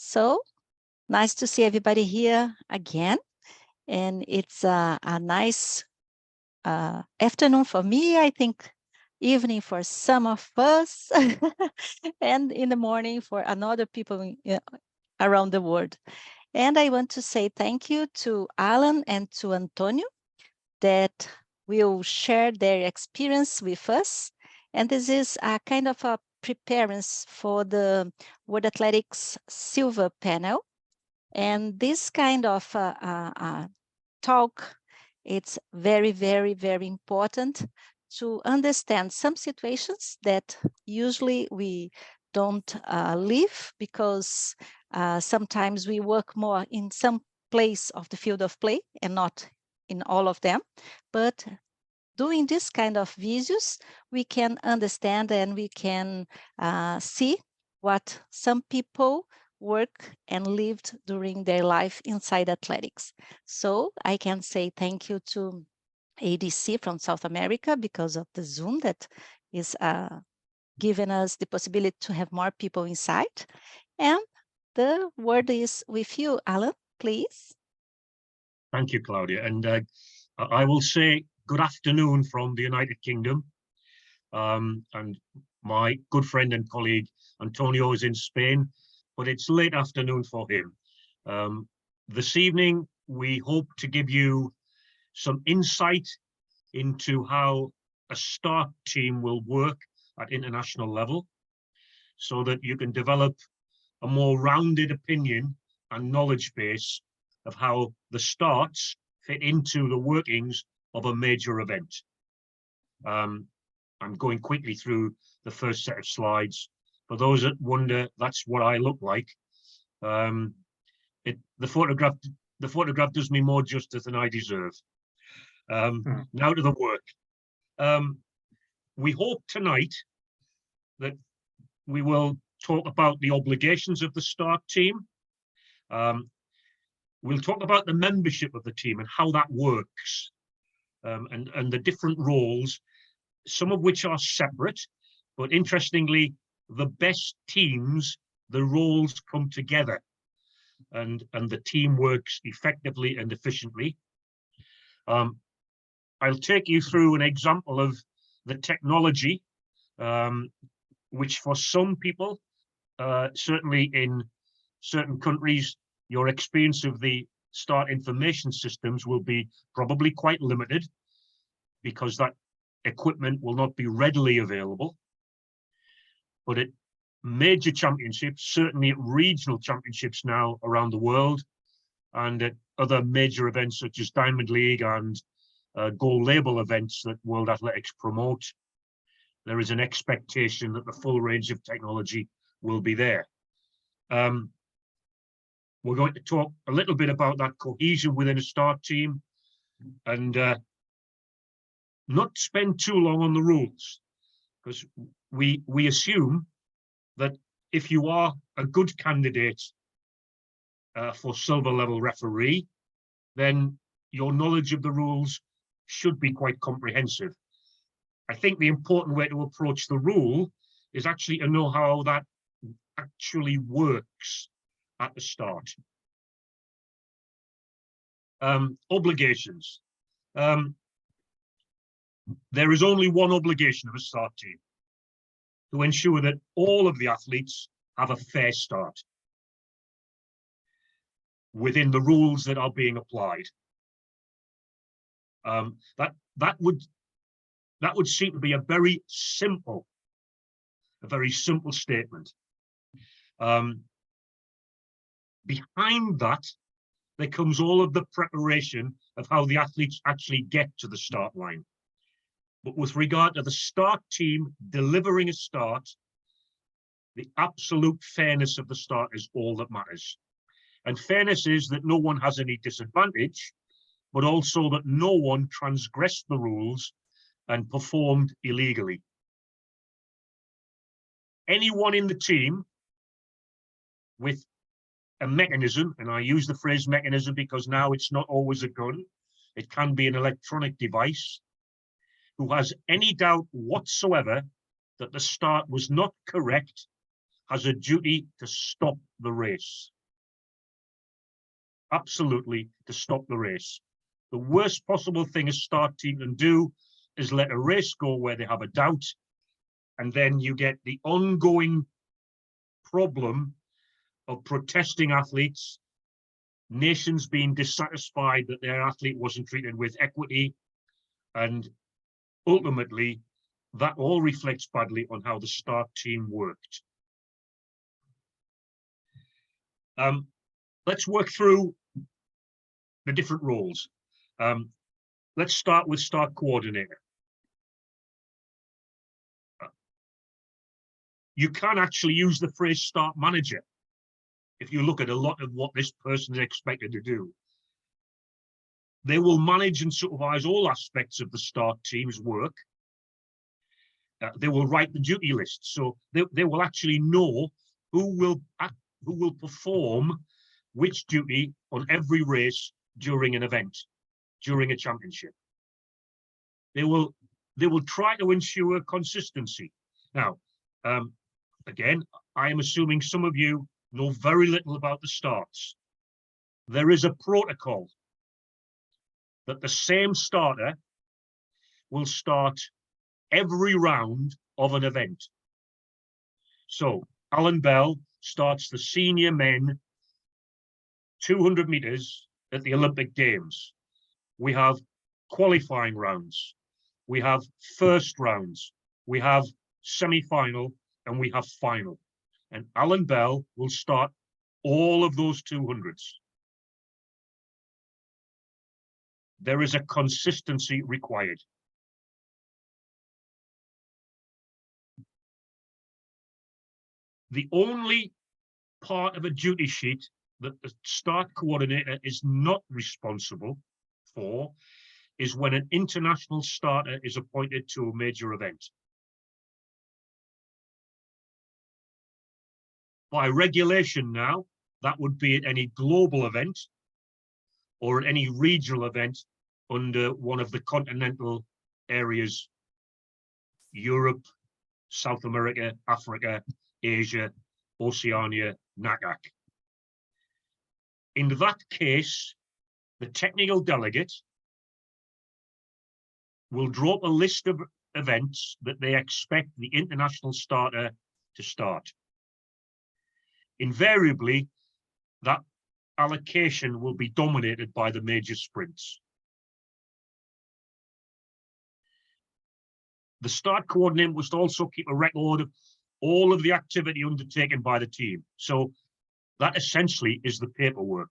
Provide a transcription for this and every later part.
So nice to see everybody here again. And it's a nice afternoon for me, I think evening for some of us, and in the morning for another people around the world. And I want to say thank you to Alan and to Antonio that will share their experience with us. And this is a kind of a preparedness for the World Athletics Silver Panel. And this kind of talk, it's very, very, very important to understand some situations that usually we don't live because sometimes we work more in some place of the field of play and not in all of them. But doing this kind of videos, we can understand and we can see what some people work and lived during their life inside athletics. So I can say thank you to ADC from South America because of the Zoom that is giving us the possibility to have more people inside. And the word is with you, Alan, please. Thank you, Claudia. And I will say good afternoon from the United Kingdom. And my good friend and colleague Antonio is in Spain, but it's late afternoon for him. This evening, we hope to give you some insight into how a START team will work at international level so that you can develop a more rounded opinion and knowledge base of how the STARTs fit into the workings of a major event. I'm going quickly through the first set of slides. For those that wonder, that's what I look like. The photograph does me more justice than I deserve. Now to the work. We hope tonight that we will talk about the obligations of the START team. We'll talk about the membership of the team and how that works, and the different roles, some of which are separate, but interestingly, the best teams, the roles come together and the team works effectively and efficiently. I'll take you through an example of the technology, which for some people, certainly in certain countries, your experience of the START information systems will be probably quite limited because that equipment will not be readily available. But at major championships, certainly at regional championships now around the world, and at other major events such as Diamond League and gold label events that World Athletics promote, there is an expectation that the full range of technology will be there. We're going to talk a little bit about that cohesion within a START team and not spend too long on the rules, because we assume that if you are a good candidate for silver level referee, then your knowledge of the rules should be quite comprehensive. I think the important way to approach the rule is actually to know how that actually works at the start. Obligations. There is only one obligation of a START team: to ensure that all of the athletes have a fair start within the rules that are being applied. That would seem to be a very simple statement. Behind that, there comes all of the preparation of how the athletes actually get to the start line. But with regard to the START team delivering a start, the absolute fairness of the start is all that matters. And fairness is that no one has any disadvantage, but also that no one transgressed the rules and performed illegally. Anyone in the team with a mechanism, and I use the phrase mechanism because now it's not always a gun, it can be an electronic device, who has any doubt whatsoever that the start was not correct, has a duty to stop the race. Absolutely, to stop the race. The worst possible thing a start team can do is let a race go where they have a doubt, and then you get the ongoing problem of protesting athletes, nations being dissatisfied that their athlete wasn't treated with equity, and ultimately that all reflects badly on how the start team worked. Let's work through the different roles. Let's start with start coordinator. You can actually use the phrase start manager if you look at a lot of what this person is expected to do. They will manage and supervise all aspects of the start team's work. They will write the duty list, so they will actually know who will perform which duty on every race during an event, during a championship. They will try to ensure consistency. Now, again, I am assuming some of you know very little about the starts. There is a protocol that the same starter will start every round of an event. So Alan Bell starts the senior men 200 meters at the Olympic Games. We have qualifying rounds, we have first rounds, we have semi-final, and we have final. And Alan Bell will start all of those 200s. There is a consistency required. The only part of a duty sheet that the start coordinator is not responsible for is when an international starter is appointed to a major event. By regulation now, that would be at any global event or at any regional event under one of the continental areas, Europe, South America, Africa, Asia, Oceania, NACAC. In that case, the technical delegate will draw up a list of events that they expect the international starter to start. Invariably, that allocation will be dominated by the major sprints. The start coordinator must also keep a record of all of the activity undertaken by the team. So that essentially is the paperwork.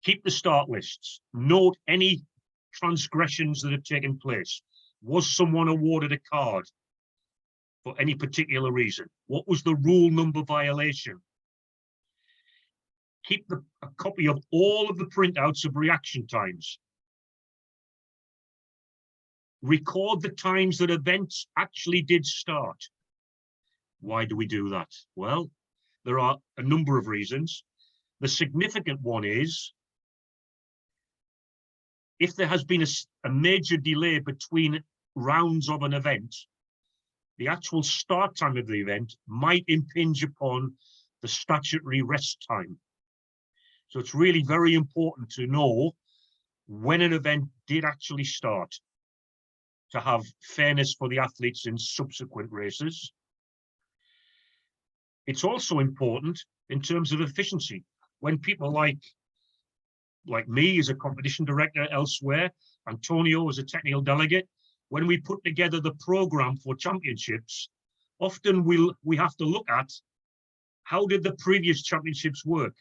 Keep the start lists. Note any transgressions that have taken place. Was someone awarded a card for any particular reason? What was the rule number violation? Keep a copy of all of the printouts of reaction times. Record the times that events actually did start. Why do we do that? Well, there are a number of reasons. The significant one is if there has been a major delay between rounds of an event, the actual start time of the event might impinge upon the statutory rest time. So it's really very important to know when an event did actually start, to have fairness for the athletes in subsequent races. It's also important in terms of efficiency. When people like me as a competition director elsewhere, Antonio as a technical delegate, when we put together the program for championships, often we have to look at how did the previous championships work?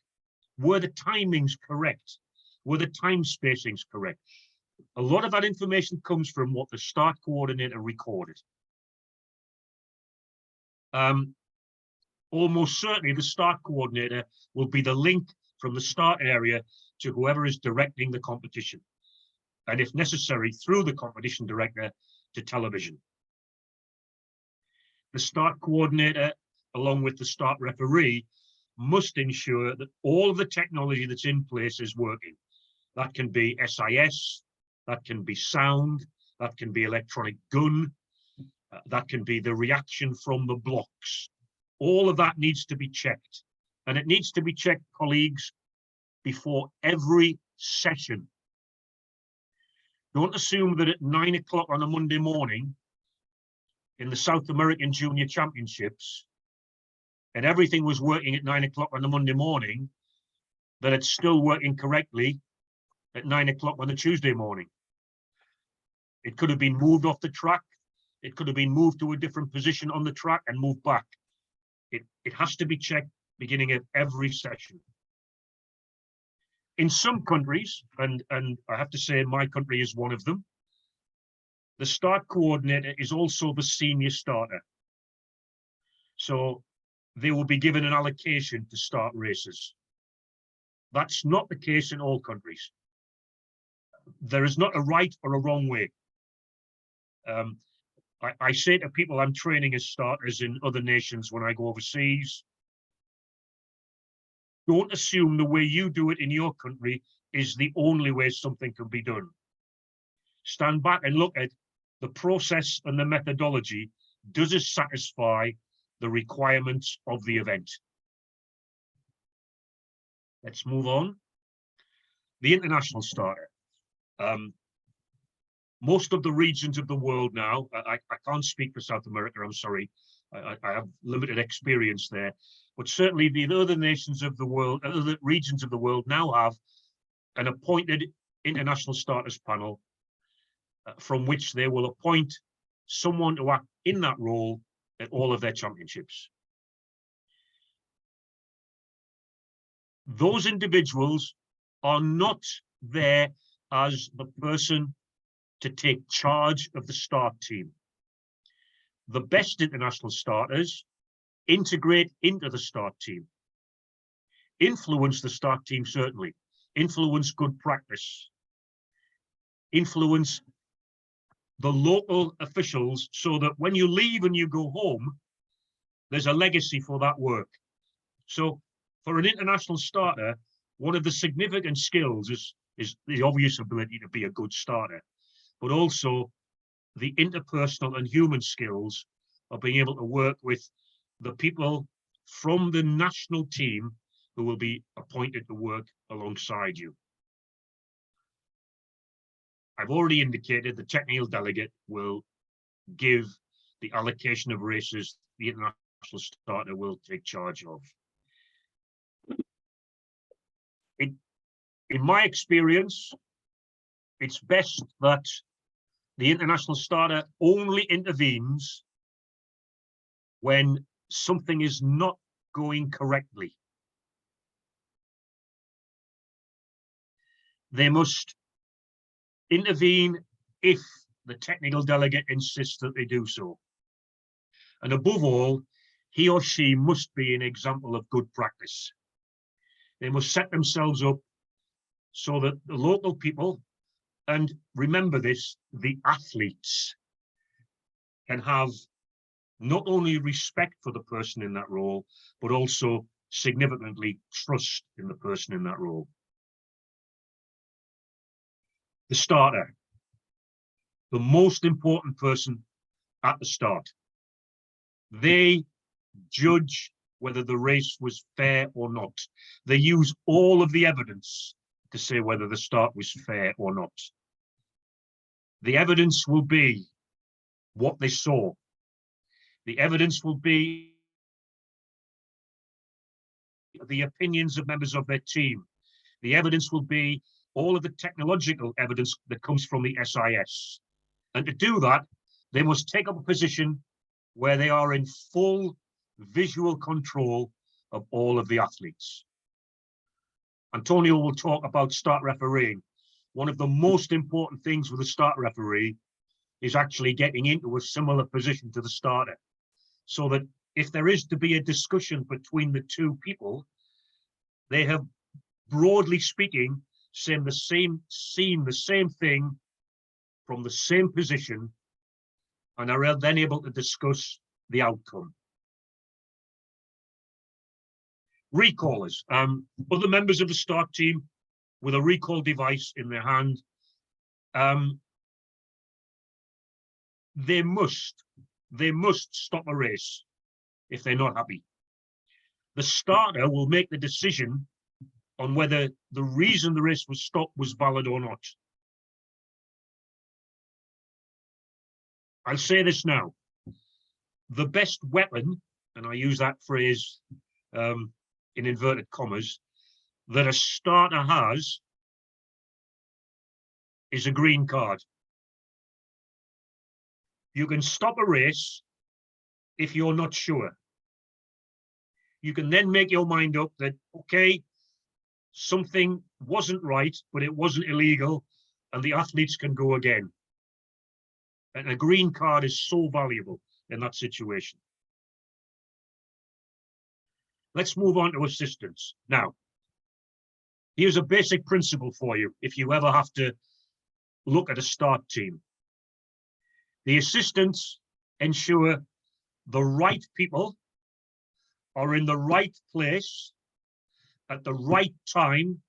Were the timings correct? Were the time spacings correct? A lot of that information comes from what the start coordinator recorded. Almost certainly the start coordinator will be the link from the start area to whoever is directing the competition, and if necessary, through the competition director to television. The start coordinator, along with the start referee, must ensure that all of the technology that's in place is working. That can be SIS, that can be sound, that can be electronic gun, that can be the reaction from the blocks. all of that needs to be checked. And it needs to be checked, colleagues, before every session. Don't assume that at 9 o'clock on a Monday morning in the South American Junior Championships, and everything was working at 9 o'clock on the Monday morning, that it's still working correctly at 9 o'clock on the Tuesday morning. It could have been moved off the track. It could have been moved to a different position on the track and moved back. It has to be checked beginning of every session. In some countries, and I have to say my country is one of them, the start coordinator is also the senior starter. So they will be given an allocation to start races. That's not the case in all countries. There is not a right or a wrong way. I say to people I'm training as starters in other nations when I go overseas, don't assume the way you do it in your country is the only way something can be done. Stand back and look at the process and the methodology. Does it satisfy the requirements of the event? Let's move on. The international starter. Most of the regions of the world now, I can't speak for South America, I'm sorry. I have limited experience there, but certainly the other nations of the world, other regions of the world now have an appointed international starters panel from which they will appoint someone to act in that role at all of their championships. Those individuals are not there as the person to take charge of the start team. The best international starters integrate into the start team, influence the start team, certainly, influence good practice, influence the local officials so that when you leave and you go home, there's a legacy for that work. So for an international starter, one of the significant skills is the obvious ability to be a good starter, but also the interpersonal and human skills of being able to work with the people from the national team who will be appointed to work alongside you. I've already indicated the technical delegate will give the allocation of races the international starter will take charge of. In my experience, it's best that the international starter only intervenes when something is not going correctly. They must intervene if the technical delegate insists that they do so. And above all, he or she must be an example of good practice. They must set themselves up so that the local people, and remember this, the athletes, can have not only respect for the person in that role, but also significantly trust in the person in that role. The starter, the most important person at the start. They judge whether the race was fair or not. They use all of the evidence to say whether the start was fair or not. The evidence will be what they saw. The evidence will be the opinions of members of their team. The evidence will be all of the technological evidence that comes from the SIS. And to do that, they must take up a position where they are in full visual control of all of the athletes. Antonio will talk about start refereeing. One of the most important things with a start referee is actually getting into a similar position to the starter, so that if there is to be a discussion between the two people, they have, broadly speaking, seen the same thing from the same position and are then able to discuss the outcome. Recallers, other members of the start team with a recall device in their hand, they must stop a race if they're not happy. The starter will make the decision on whether the reason the race was stopped was valid or not. I'll say this now. The best weapon, and I use that phrase in inverted commas, that a starter has is a green card. You can stop a race if you're not sure. You can then make your mind up that, okay, something wasn't right, but it wasn't illegal, and the athletes can go again. And a green card is so valuable in that situation. Let's move on to assistance. Now, here's a basic principle for you if you ever have to look at a start team. The assistants ensure the right people are in the right place at the right time,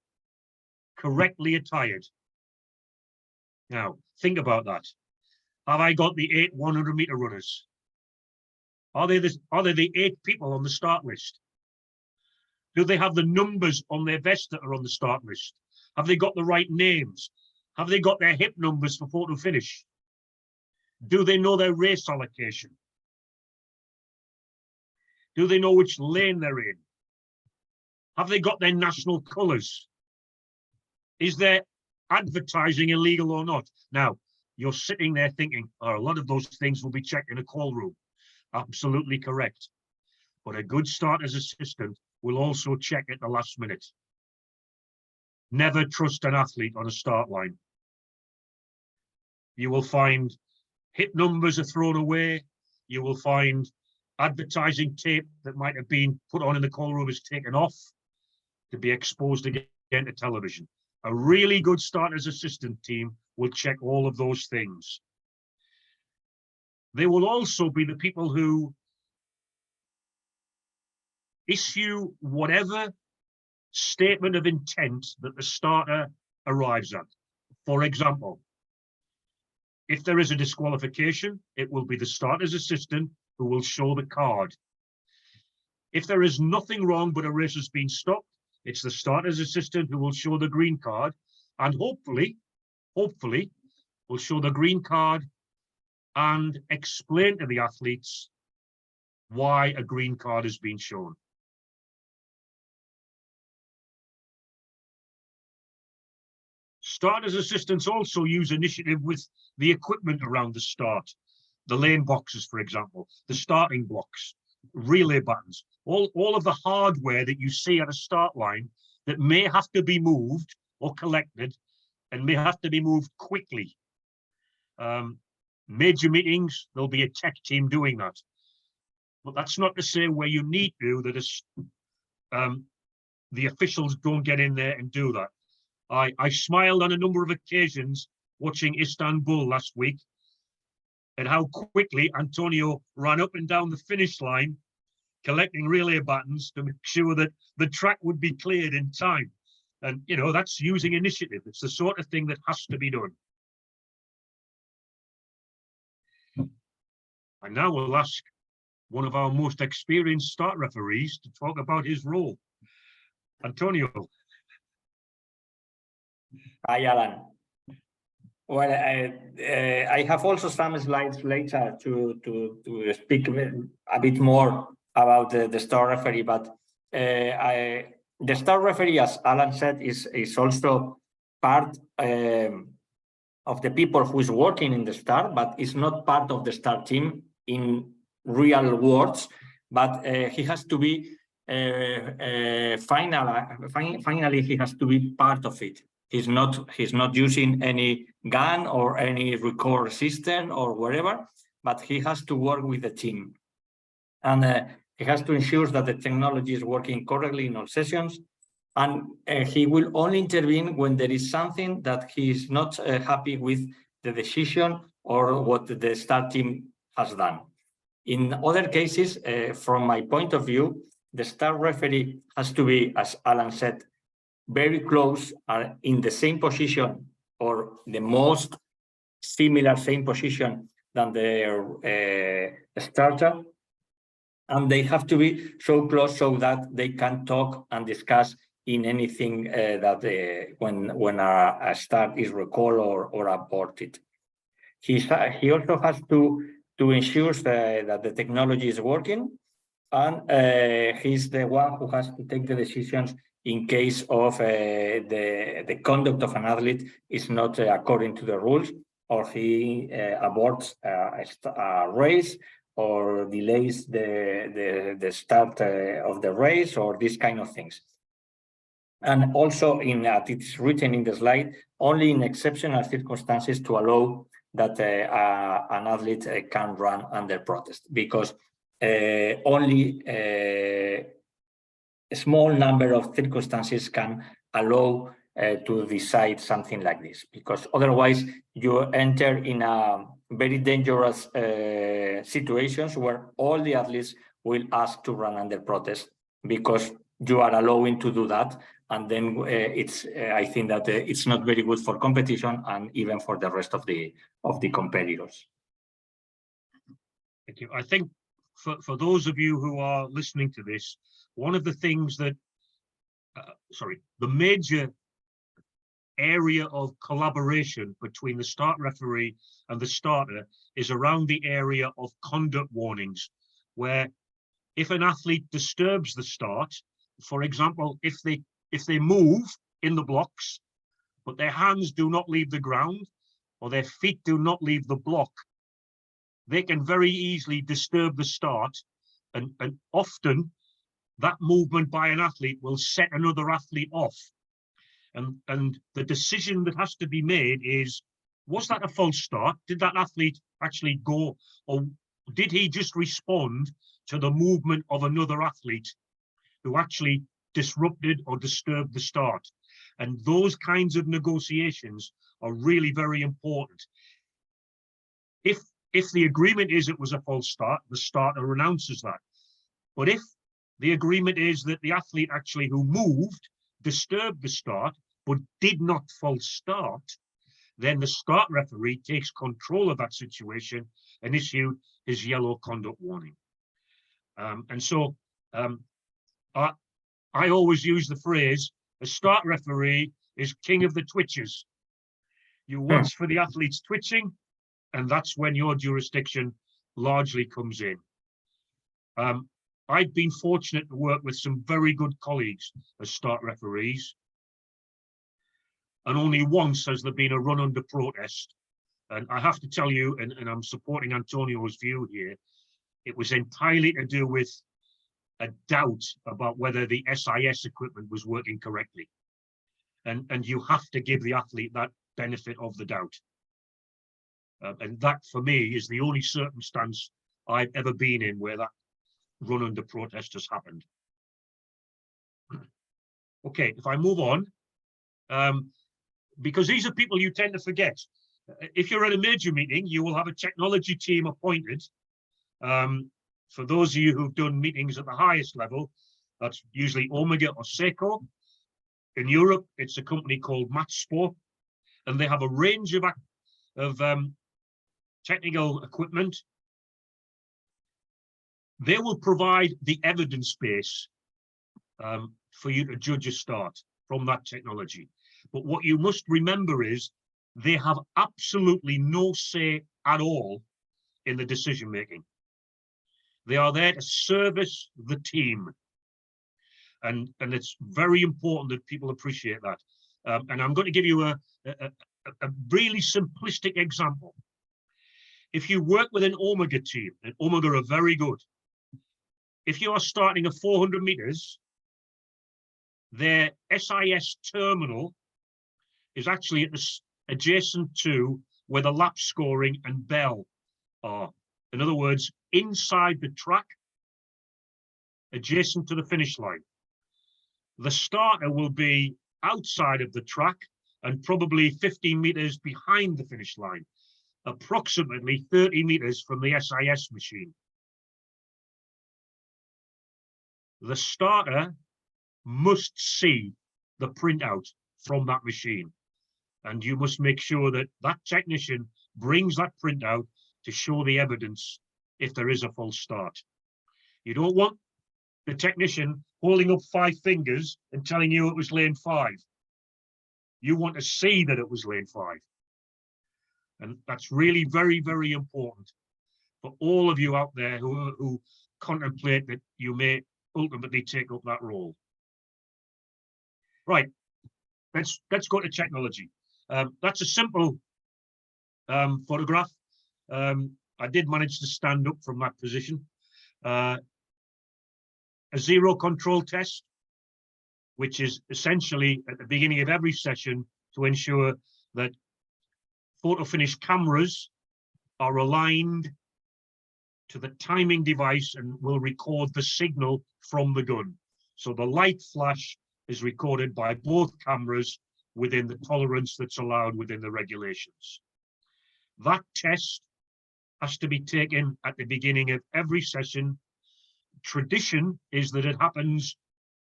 correctly attired. Now, think about that. Have I got the 8 100-meter runners? Are they the 8 people on the start list? Do they have the numbers on their vest that are on the start list? Have they got the right names? Have they got their hip numbers for photo finish? Do they know their race allocation? Do they know which lane they're in? Have they got their national colours? Is their advertising illegal or not? Now, you're sitting there thinking, oh, a lot of those things will be checked in a call room. Absolutely correct. But a good starter's assistant will also check at the last minute. Never trust an athlete on a start line. You will find hip numbers are thrown away. You will find advertising tape that might have been put on in the call room is taken off to be exposed again to television. A really good starter's assistant team will check all of those things. They will also be the people who issue whatever statement of intent that the starter arrives at. For example, if there is a disqualification, it will be the starter's assistant who will show the card. If there is nothing wrong but a race has been stopped, it's the starter's assistant who will show the green card, and hopefully will show the green card and explain to the athletes why a green card has been shown. Starters assistants also use initiative with the equipment around the start. The lane boxes, for example, the starting blocks, relay buttons, all of the hardware that you see at a start line that may have to be moved or collected and may have to be moved quickly. Major meetings, there'll be a tech team doing that. But that's not to say where you need to, that the officials don't get in there and do that. I smiled on a number of occasions watching Istanbul last week and how quickly Antonio ran up and down the finish line collecting relay buttons to make sure that the track would be cleared in time. And, you know, that's using initiative. It's the sort of thing that has to be done. And now we'll ask one of our most experienced start referees to talk about his role. Antonio. Hi, Alan. Well, I have also some slides later to speak a bit more about the star referee, but the star referee, as Alan said, is also part of the people who is working in the start, but is not part of the start team in real words, but he has to be finally he has to be part of it. He's not using any gun or any record system or whatever, but he has to work with the team. And he has to ensure that the technology is working correctly in all sessions. And he will only intervene when there is something that he is not happy with the decision or what the start team has done. In other cases, from my point of view, the start referee has to be, as Alan said, very close, are in the same position or the most similar same position than the starter. and they have to be so close so that they can talk and discuss in anything when a start is recalled or aborted. He also has to ensure that the technology is working, and he's the one who has to take the decisions in case of the conduct of an athlete is not according to the rules, or he aborts a race or delays the start of the race, or these kind of things. And also, it's written in the slide, only in exceptional circumstances to allow that an athlete can run under protest, because only a small number of circumstances can allow to decide something like this, because otherwise you enter in a very dangerous situations where all the athletes will ask to run under protest because you are allowing to do that, and then I think that it's not very good for competition and even for the rest of the competitors. Thank you. I think for those of you who are listening to this, one of the things that, the major area of collaboration between the start referee and the starter is around the area of conduct warnings, where if an athlete disturbs the start, for example, if they move in the blocks, but their hands do not leave the ground or their feet do not leave the block, they can very easily disturb the start, and often that movement by an athlete will set another athlete off. And the decision that has to be made is, was that a false start? Did that athlete actually go, or did he just respond to the movement of another athlete who actually disrupted or disturbed the start? And those kinds of negotiations are really very important. If the agreement is it was a false start, the starter announces that. But if the agreement is that the athlete actually who moved disturbed the start but did not false start, then the start referee takes control of that situation and issued his yellow conduct warning. And so I always use the phrase, a start referee is king of the twitches. You watch for the athletes twitching, and that's when your jurisdiction largely comes in. I've been fortunate to work with some very good colleagues as start referees, and only once has there been a run under protest. And I have to tell you, and I'm supporting Antonio's view here, it was entirely to do with a doubt about whether the SIS equipment was working correctly. And you have to give the athlete that benefit of the doubt. And that, for me, is the only circumstance I've ever been in where that run under protest has happened. Okay, if I move on, because these are people you tend to forget. If you're at a major meeting, you will have a technology team appointed. For those of you who've done meetings at the highest level, that's usually Omega or Seiko. In Europe, it's a company called Matchsport, and they have a range of technical equipment. They will provide the evidence base for you to judge a start from that technology. But what you must remember is they have absolutely no say at all in the decision making. They are there to service the team. And it's very important that people appreciate that. And I'm going to give you a really simplistic example. If you work with an Omega team, and Omega are very good, if you are starting at 400 meters, their SIS terminal is actually adjacent to where the lap scoring and bell are. In other words, inside the track, adjacent to the finish line. The starter will be outside of the track and probably 15 meters behind the finish line, approximately 30 meters from the SIS machine. The starter must see the printout from that machine, and you must make sure that that technician brings that printout to show the evidence if there is a false start. You don't want the technician holding up 5 fingers and telling you it was lane 5. You want to see that it was lane 5. And that's really very, very important for all of you out there who contemplate that you may ultimately take up that role. Right, let's go to technology. That's a simple photograph. I did manage to stand up from that position. A zero control test, which is essentially at the beginning of every session to ensure that photo finish cameras are aligned to the timing device and will record the signal from the gun. So the light flash is recorded by both cameras within the tolerance that's allowed within the regulations. That test has to be taken at the beginning of every session. Tradition is that it happens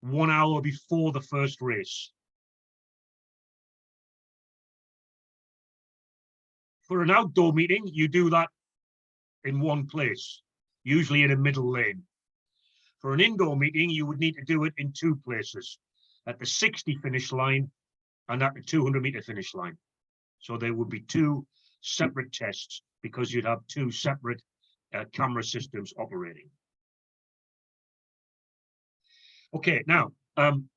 1 hour before the first race. For an outdoor meeting, you do that in one place, usually in a middle lane. For an indoor meeting, you would need to do it in 2 places, at the 60 finish line and at the 200-meter finish line. So there would be 2 separate tests because you'd have 2 separate camera systems operating. Okay, now, I'm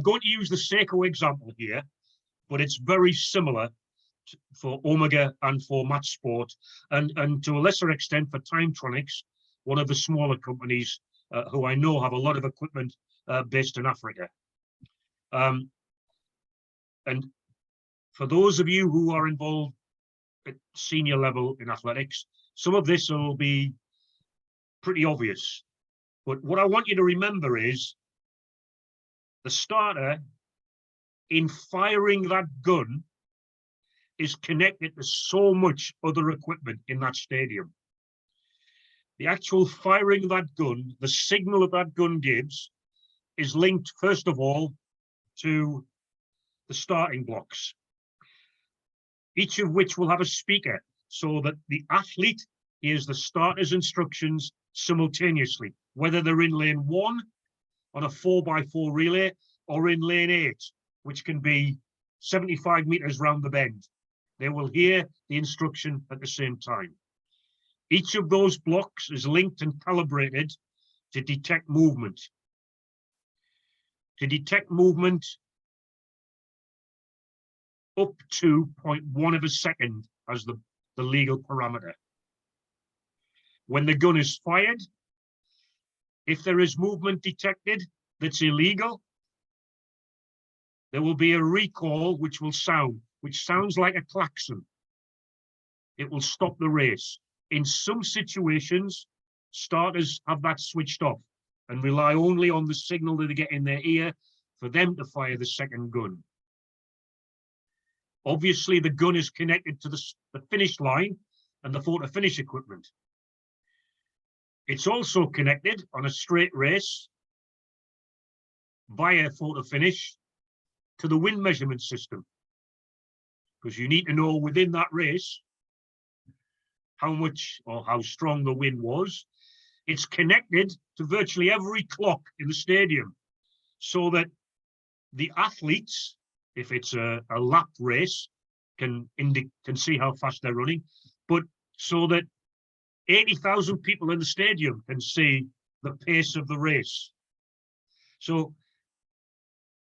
going to use the Seiko example here, but it's very similar for Omega and for Match Sport, and to a lesser extent for Timetronics, one of the smaller companies who I know have a lot of equipment based in Africa. And for those of you who are involved at senior level in athletics, some of this will be pretty obvious. But what I want you to remember is the starter, in firing that gun, is connected to so much other equipment in that stadium. The actual firing of that gun, the signal that gun gives, is linked, first of all, to the starting blocks, each of which will have a speaker so that the athlete hears the starter's instructions simultaneously, whether they're in lane 1 on a 4x4 relay or in lane 8, which can be 75 meters round the bend. They will hear the instruction at the same time. Each of those blocks is linked and calibrated to detect movement. To detect movement up to 0.1 of a second as the legal parameter. When the gun is fired, if there is movement detected that's illegal, there will be a recall which sounds like a klaxon. It will stop the race. In some situations, starters have that switched off and rely only on the signal that they get in their ear for them to fire the second gun. Obviously, the gun is connected to the finish line and the photo finish equipment. It's also connected on a straight race via photo finish to the wind measurement system, because you need to know within that race how much or how strong the wind was. It's connected to virtually every clock in the stadium so that the athletes, if it's a lap race, can see how fast they're running, but so that 80,000 people in the stadium can see the pace of the race. So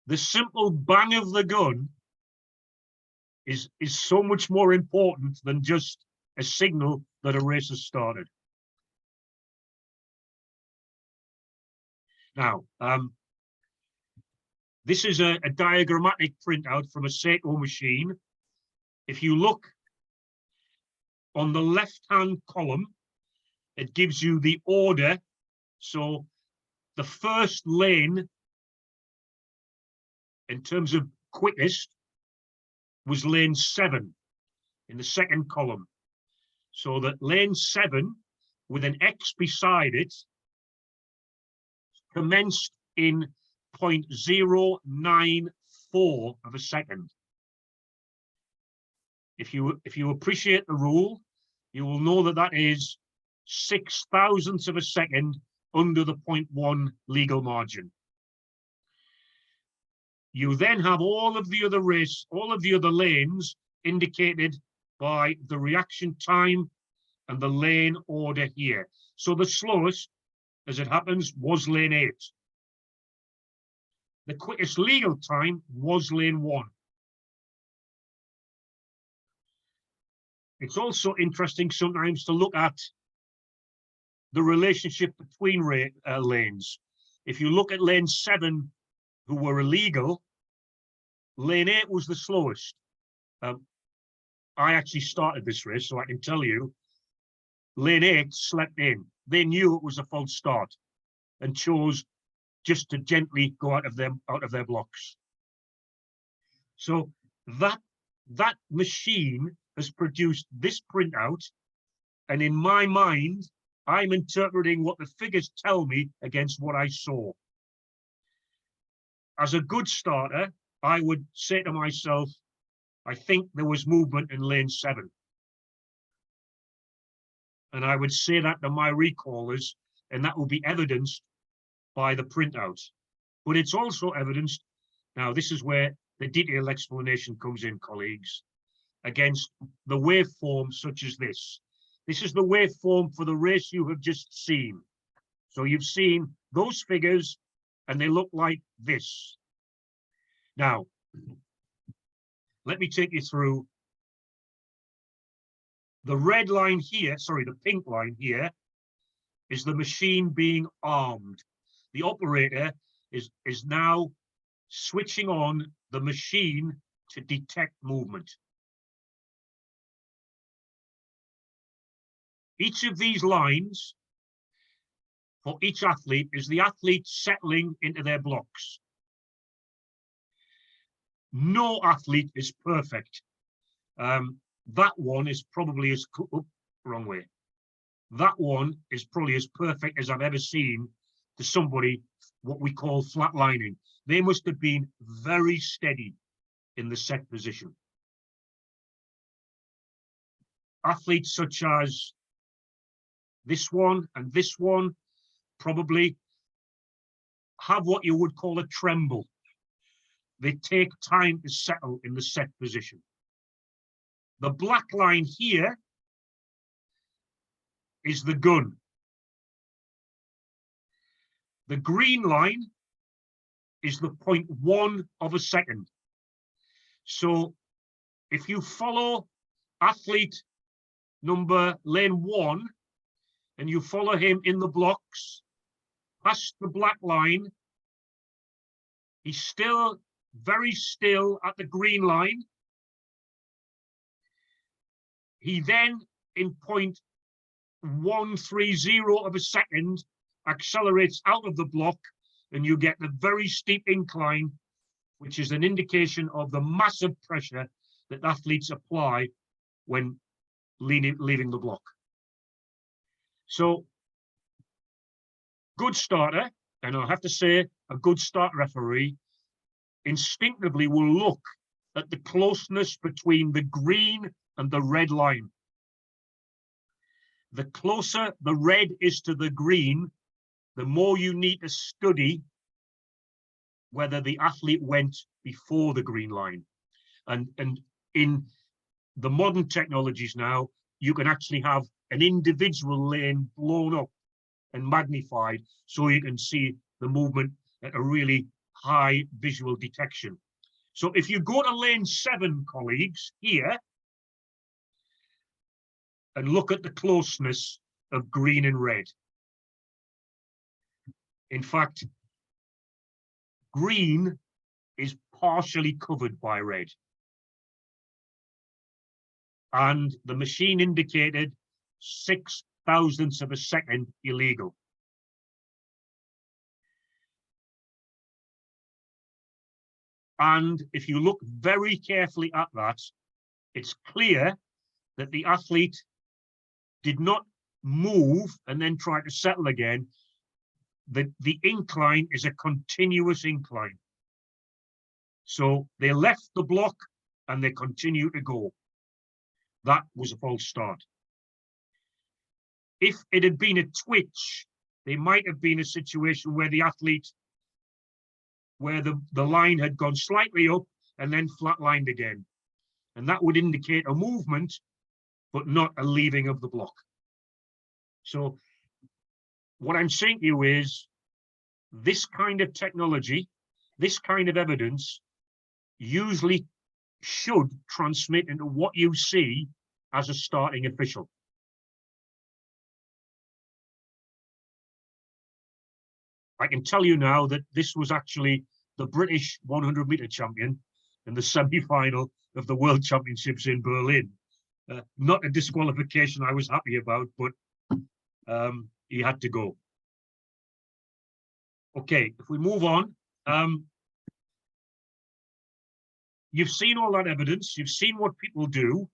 the simple bang of the gun is so much more important than just a signal that a race has started. Now, this is a diagrammatic printout from a Seiko machine. If you look on the left-hand column, it gives you the order. So the first lane, in terms of quickest, was lane 7 in the second column. So that lane 7, with an X beside it, commenced in 0.094 of a second. If you appreciate the rule, you will know that that is 0.006 of a second under the 0.1 legal margin. You then have all of the other lanes indicated by the reaction time and the lane order here. So the slowest, as it happens, was lane 8. The quickest legal time was lane 1. It's also interesting sometimes to look at the relationship between lanes. If you look at lane 7, who were illegal, lane 8 was the slowest. I actually started this race, so I can tell you, lane 8 slept in. They knew it was a false start and chose just to gently go out of their blocks. So that machine has produced this printout, and in my mind, I'm interpreting what the figures tell me against what I saw. As a good starter, I would say to myself, I think there was movement in lane 7. And I would say that to my recallers, and that will be evidenced by the printout. But it's also evidenced, now this is where the detailed explanation comes in, colleagues, against the waveform such as this. This is the waveform for the race you have just seen. So you've seen those figures, and they look like this. Now, let me take you through the red line here, sorry, the pink line here is the machine being armed. The operator is now switching on the machine to detect movement. Each of these lines for each athlete is the athlete settling into their blocks. No athlete is perfect. That one is probably wrong way. That one is probably as perfect as I've ever seen to somebody, what we call flatlining. They must have been very steady in the set position. Athletes such as this one and this one probably have what you would call a tremble. They take time to settle in the set position. The black line here is the gun. The green line is the 0.1 of a second. So if you follow athlete number lane 1 and you follow him in the blocks past the black line, he's still very still at the green line. He then, in 0.130 of a second, accelerates out of the block, and you get the very steep incline, which is an indication of the massive pressure that athletes apply when leaving the block. So, good starter, and I have to say, a good start referee, instinctively will look at the closeness between the green and the red line. The closer the red is to the green, the more you need to study whether the athlete went before the green line. And in the modern technologies now, you can actually have an individual lane blown up and magnified so you can see the movement at a really high visual detection. So if you go to lane 7, colleagues, here, and look at the closeness of green and red. In fact, green is partially covered by red. And the machine indicated 0.006 of a second illegal. And if you look very carefully at that, it's clear that the athlete did not move and then try to settle again. The incline is a continuous incline. So they left the block and they continue to go. That was a false start. If it had been a twitch, there might have been a situation where the athlete, where the line had gone slightly up and then flatlined again. And that would indicate a movement, but not a leaving of the block. So what I'm saying to you is, this kind of technology, this kind of evidence usually should transmit into what you see as a starting official. I can tell you now that this was actually the British 100-meter champion in the semi-final of the World Championships in Berlin. Not a disqualification I was happy about, but he had to go. Okay, if we move on, you've seen all that evidence, you've seen what people do.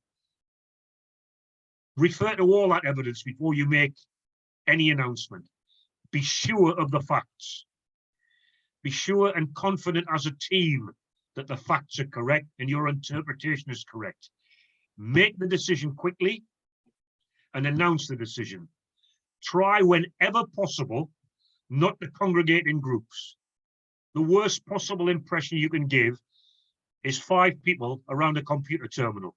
Refer to all that evidence before you make any announcement. Be sure of the facts. Be sure and confident as a team that the facts are correct and your interpretation is correct. Make the decision quickly and announce the decision. Try whenever possible not to congregate in groups. The worst possible impression you can give is 5 people around a computer terminal.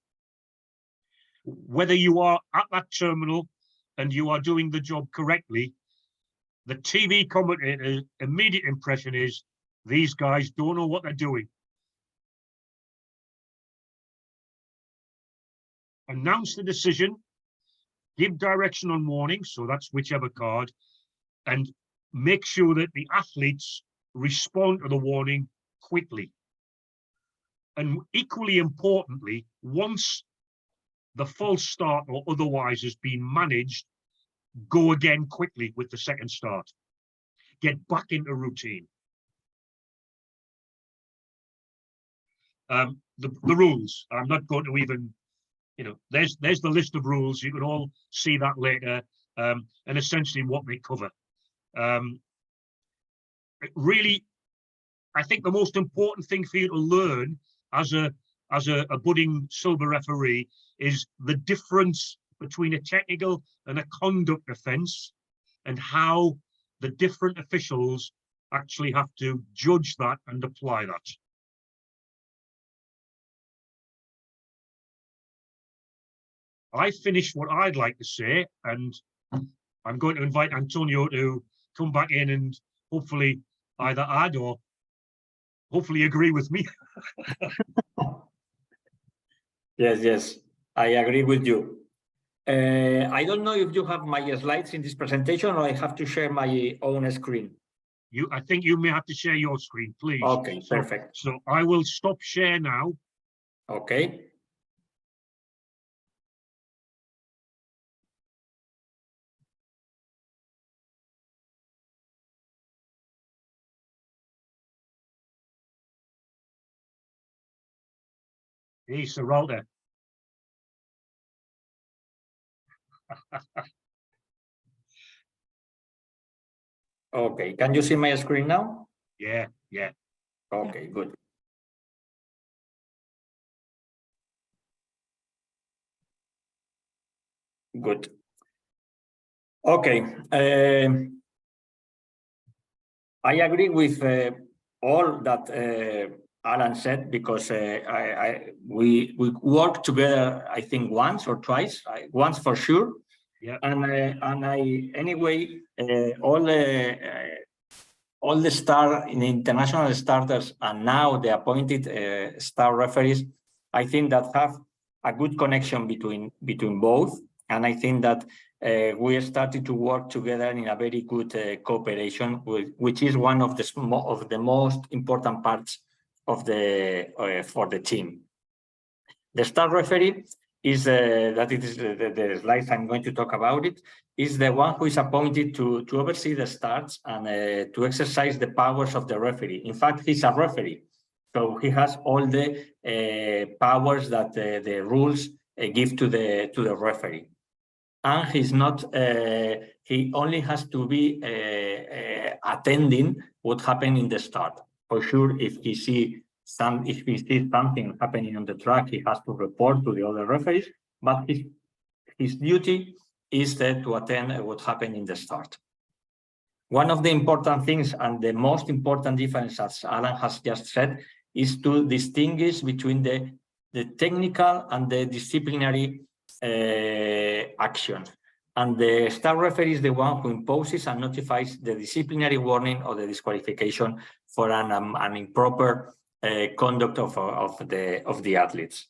Whether you are at that terminal and you are doing the job correctly, the TV commentator's immediate impression is, these guys don't know what they're doing. Announce the decision, give direction on warning, so that's whichever card, and make sure that the athletes respond to the warning quickly. And equally importantly, once the false start or otherwise has been managed, go again quickly with the second start. Get back into routine. The rules, I'm not going to even, there's the list of rules. You can all see that later, and essentially what they cover. Really, I think the most important thing for you to learn as a budding silver referee is the difference between a technical and a conduct offence, and how the different officials actually have to judge that and apply that. I finished what I'd like to say, and I'm going to invite Antonio to come back in and hopefully either add or hopefully agree with me. Yes, I agree with you. I don't know if you have my slides in this presentation, or I have to share my own screen. I think you may have to share your screen, please. Okay, perfect. So I will stop share now. Okay. Hey, Serralda. Okay, can you see my screen now? Yeah. Okay, good. Good. Okay. I agree with all that Alan said, because we worked together, I think once or twice, once for sure. Yeah. And anyway, all the international starters and now the appointed star referees, I think that have a good connection between both, and I think that we started to work together in a very good cooperation, which is one of the most important parts of for the team. The star referee is the slide I'm going to talk about it, is the one who is appointed to oversee the starts and to exercise the powers of the referee. In fact, he's a referee, so he has all the powers that the rules give to the referee. And he's not. He only has to be attending what happened in the start. For sure, if he sees something happening on the track, he has to report to the other referees. But his duty is there to attend what happened in the start. One of the important things and the most important difference, as Alan has just said, is to distinguish between the technical and the disciplinary actions. And the staff referee is the one who imposes and notifies the disciplinary warning or the disqualification for an improper conduct of the athletes.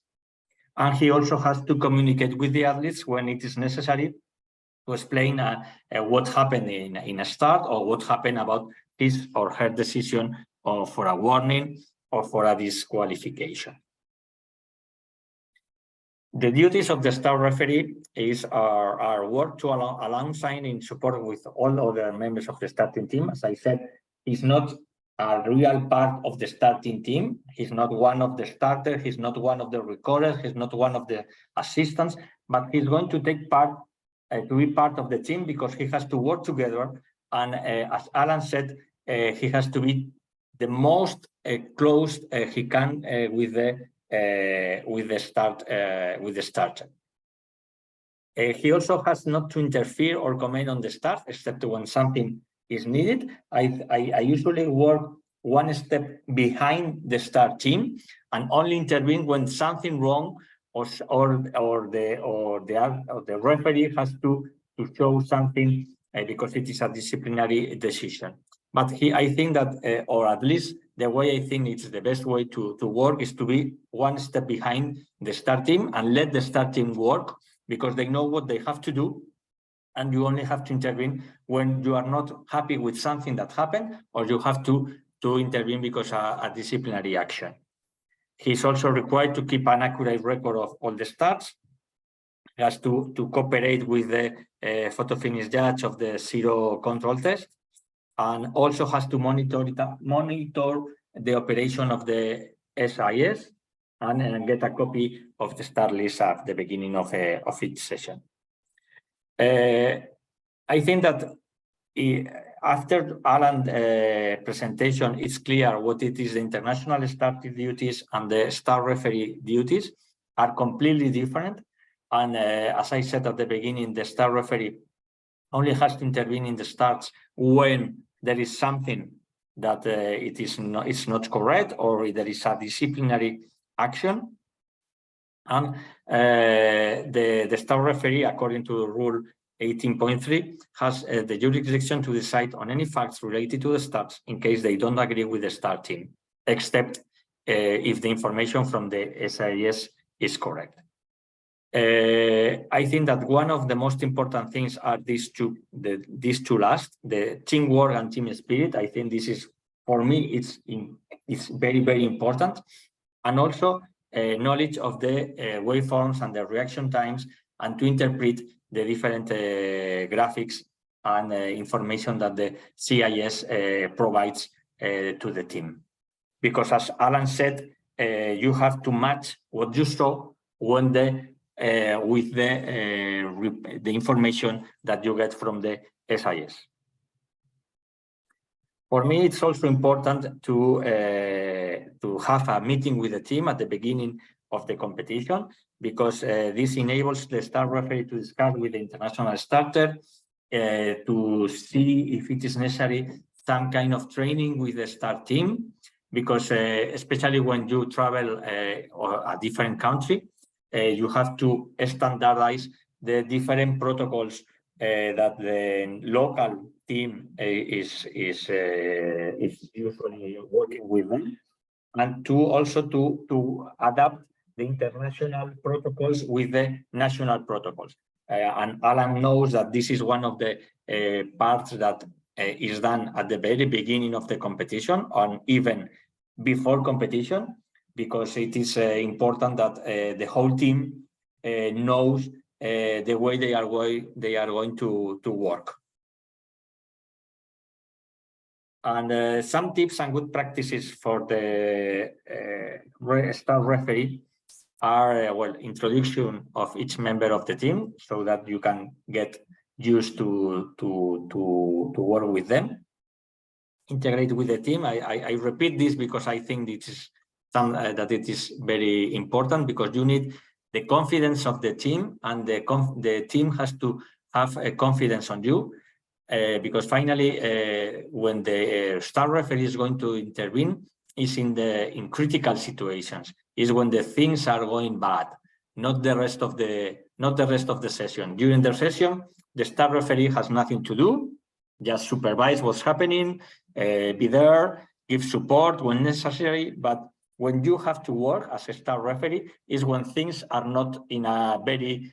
And he also has to communicate with the athletes when it is necessary to explain what happened in a start or what happened about his or her decision for a warning or for a disqualification. The duties of the staff referee are work to alongside in support with all other members of the starting team. As I said, he's not a real part of the starting team. He's not one of the starters. He's not one of the recorders. He's not one of the assistants, but he's going to take part to be part of the team because he has to work together. And as Alan said, he has to be the most close he can with the starter. He also has not to interfere or comment on the start, except when something is needed. I usually work one step behind the start team and only intervene when something wrong or the referee has to show something because it is a disciplinary decision. But I think that, or at least the way I think it's the best way to work is to be one step behind the start team and let the start team work because they know what they have to do. And you only have to intervene when you are not happy with something that happened or you have to intervene because a disciplinary action. He's also required to keep an accurate record of all the starts. He has to cooperate with the photo finish judge of the zero control test, and also has to monitor the operation of the SIS and get a copy of the start list at the beginning of each session. I think that after Alan's presentation, it's clear what it is. The international starting duties and the star referee duties are completely different. And as I said at the beginning, the star referee only has to intervene in the starts when there is something that it's not correct or there is a disciplinary action. And the star referee, according to Rule 18.3, has the jurisdiction to decide on any facts related to the starts in case they don't agree with the start team, except if the information from the SIS is correct. I think that one of the most important things are these two last, the teamwork and team spirit. I think this is, for me, it's very, very important. And also knowledge of the waveforms and the reaction times, and to interpret the different graphics and information that the CIS provides to the team. Because as Alan said, you have to match what you saw when with the information that you get from the SIS. For me, it's also important to have a meeting with the team at the beginning of the competition, because this enables the star referee to discuss with the international starter to see if it is necessary some kind of training with the star team, because especially when you travel or a different country, you have to standardize the different protocols that the local team is usually working with them, and to adapt the international protocols with the national protocols. And Alan knows that this is one of the parts that is done at the very beginning of the competition, and even before competition, because it is important that the whole team knows the way they are going to work. And some tips and good practices for the star referee are, well, introduction of each member of the team so that you can get used to work with them. Integrate with the team. I repeat this because I think it is that it is very important, because you need the confidence of the team, and the team has to have confidence on you, because finally, when the star referee is going to intervene, is in critical situations, is when the things are going bad, not the rest of the session. During the session, the star referee has nothing to do, just supervise what's happening, be there, give support when necessary. But when you have to work as a star referee is when things are not in a very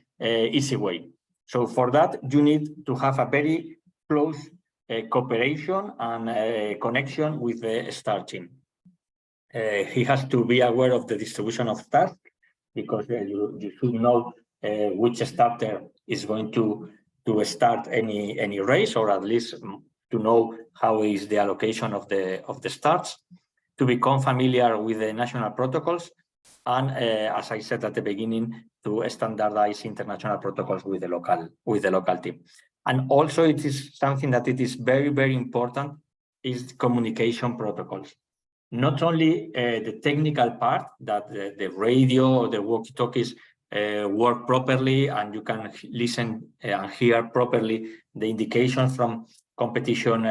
easy way. So for that, you need to have a very close cooperation and connection with the star team. He has to be aware of the distribution of tasks, because you should know which starter is going to start any race, or at least to know how is the allocation of the starts, to become familiar with the national protocols, and as I said at the beginning, to standardize international protocols with the local team. And also, it is something that it is very, very important, is communication protocols. Not only the technical part, that the radio or the walkie-talkies work properly and you can listen and hear properly the indications from competition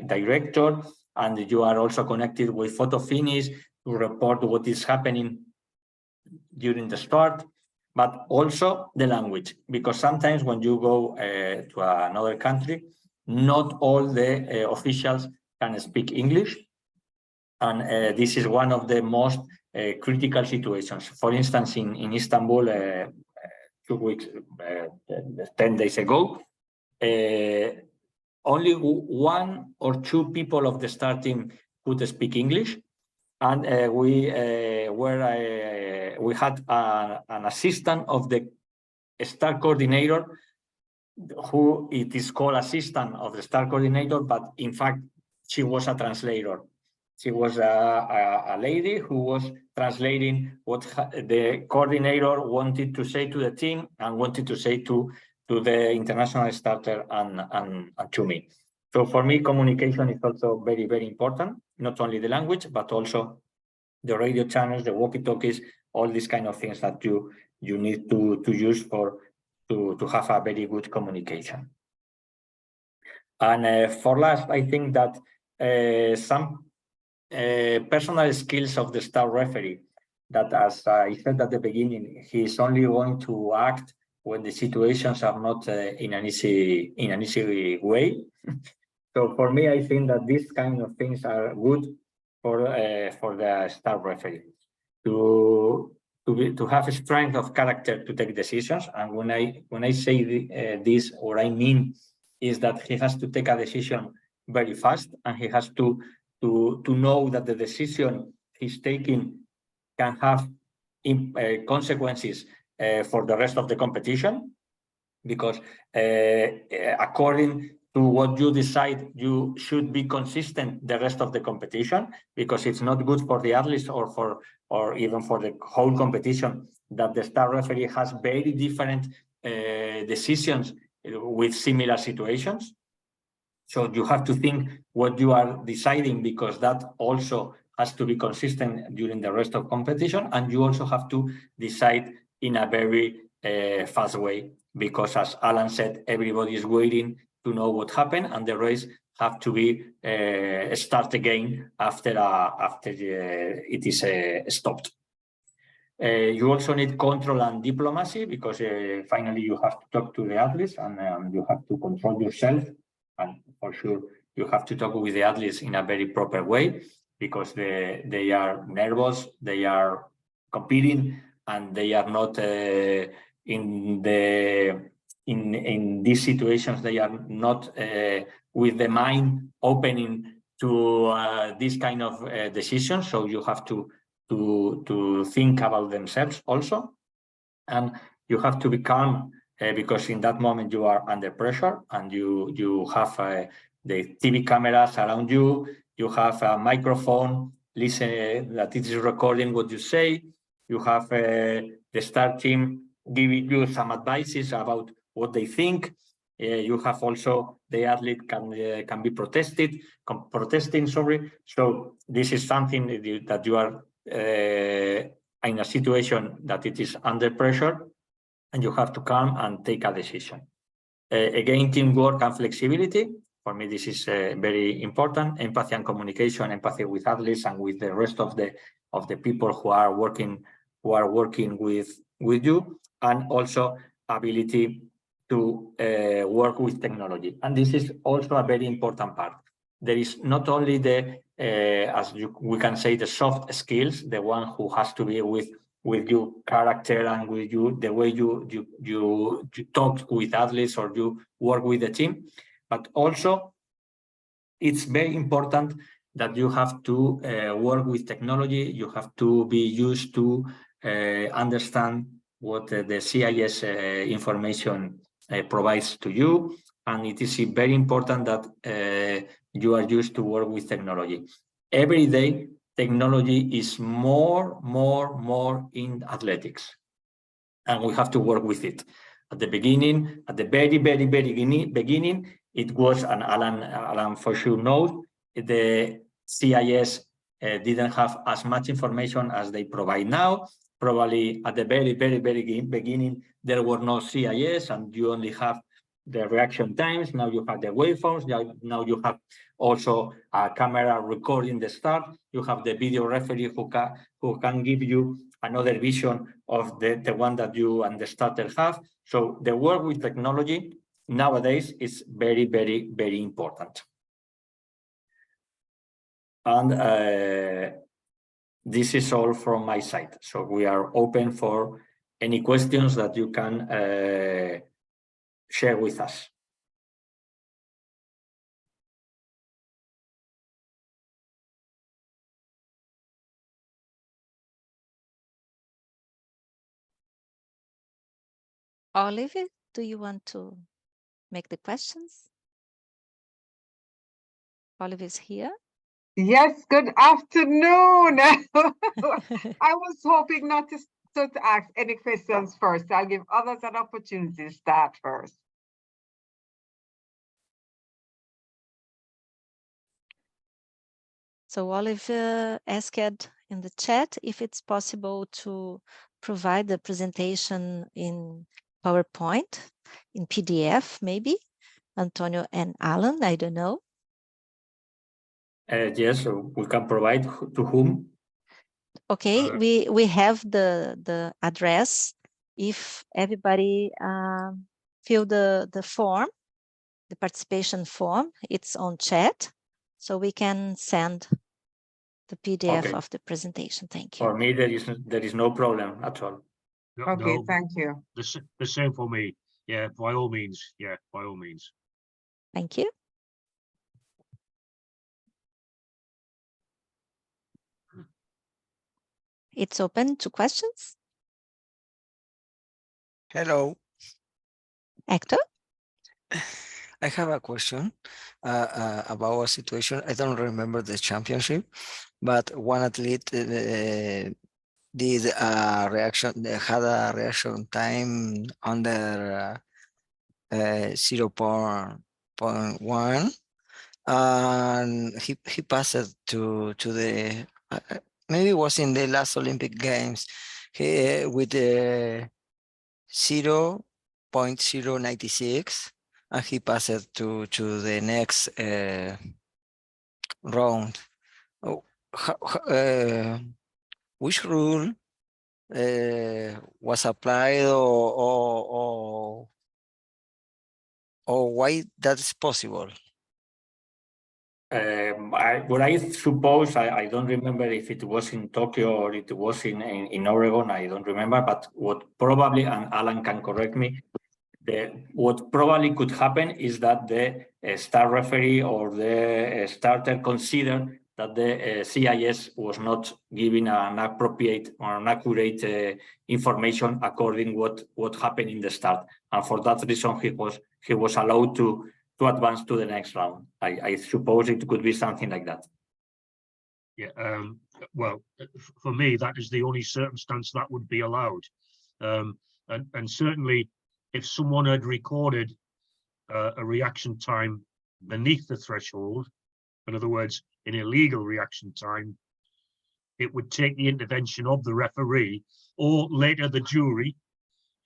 director, and you are also connected with photo finish to report what is happening during the start, but also the language, because sometimes when you go to another country, not all the officials can speak English. And this is one of the most critical situations. For instance, in Istanbul, 10 days ago, only 1 or 2 people of the start team could speak English, and we had an assistant of the start coordinator, who it is called assistant of the start coordinator, but in fact she was a translator. She was a lady who was translating what the coordinator wanted to say to the team and wanted to say to the international starter and to me. So for me, communication is also very, very important, not only the language, but also the radio channels, the walkie-talkies, all these kind of things that you need to use to have a very good communication. And for last, I think that some personal skills of the star referee, that, as I said at the beginning, he's only going to act when the situations are not in an easy way. So for me, I think that these kind of things are good for the star referee to have a strength of character to take decisions. And when I say this, what I mean is that he has to take a decision very fast, and he has to know that the decision he's taking can have consequences for the rest of the competition, because according to what you decide, you should be consistent the rest of the competition, because it's not good for the athletes or even for the whole competition that the star referee has very different decisions with similar situations. So you have to think what you are deciding, because that also has to be consistent during the rest of competition. And you also have to decide in a very fast way, because as Alan said, everybody is waiting to know what happened, and the race have to be start again after it is stopped. You also need control and diplomacy, because finally you have to talk to the athletes, and you have to control yourself. And for sure, you have to talk with the athletes in a very proper way, because they are nervous, they are competing, and they are not in these situations. They are not with the mind opening to this kind of decisions. So you have to think about themselves also, and you have to be calm. Because in that moment you are under pressure, and you have the TV cameras around you, you have a microphone, listen that it is recording what you say, you have the start team giving you some advices about what they think, you have also the athlete can be protesting, sorry. So this is something that you are in a situation that it is under pressure, and you have to calm and take a decision. Again, teamwork and flexibility. For me, this is very important. Empathy and communication, empathy with athletes and with the rest of the people who are working with you, and also ability to work with technology. And this is also a very important part. There is not only the, we can say, the soft skills, the one who has to be with your character and with you, the way you talk with athletes or you work with the team, but also it's very important that you have to work with technology. You have to be used to understand what the CIS information provides to you, and it is very important that you are used to work with technology. Every day, technology is more in athletics, and we have to work with it. At the beginning, at the very beginning, it was, and Alan for sure knows, the CIS didn't have as much information as they provide now. Probably at the very beginning, there were no CIS, and you only have the reaction times. Now you have the waveforms. Now you have also a camera recording the start. You have the video referee who can give you another vision of the one that you and the starter have. So the work with technology nowadays is very important. And this is all from my side. So we are open for any questions that you can share with us. Oliver, do you want to make the questions? Oliver is here. Yes, good afternoon. I was hoping not to ask any questions first. I'll give others an opportunity to start first. So Oliver asked in the chat if it's possible to provide the presentation in PowerPoint, in PDF maybe. Antonio and Alan, I don't know. Yes, so we can provide to whom? Okay, we have the address. If everybody fill the form, the participation form, it's on chat, so we can send the PDF of the presentation. Thank you. For me, there is no problem at all. Okay, No, thank you. the same for me. Yeah, by all means. Yeah, by all means. Thank you. It's open to questions. Hello. Hector? I have a question about a situation. I don't remember the championship, but one athlete did a reaction, had a reaction time under 0.1, and he passed to the maybe it was in the last Olympic Games with the 0.096, and he passed to the next round. Which rule was applied, or why that is possible? What I suppose, I don't remember if it was in Tokyo or it was in Oregon, I don't remember, but what probably, and Alan can correct me, what probably could happen is that the star referee or the starter considered that the CIS was not giving an appropriate or an accurate information according what happened in the start, and for that reason he was allowed to advance to the next round. I suppose it could be something like that. Yeah. Well, for me, that is the only circumstance that would be allowed, and certainly, if someone had recorded a reaction time beneath the threshold, in other words, an illegal reaction time, it would take the intervention of the referee or later the jury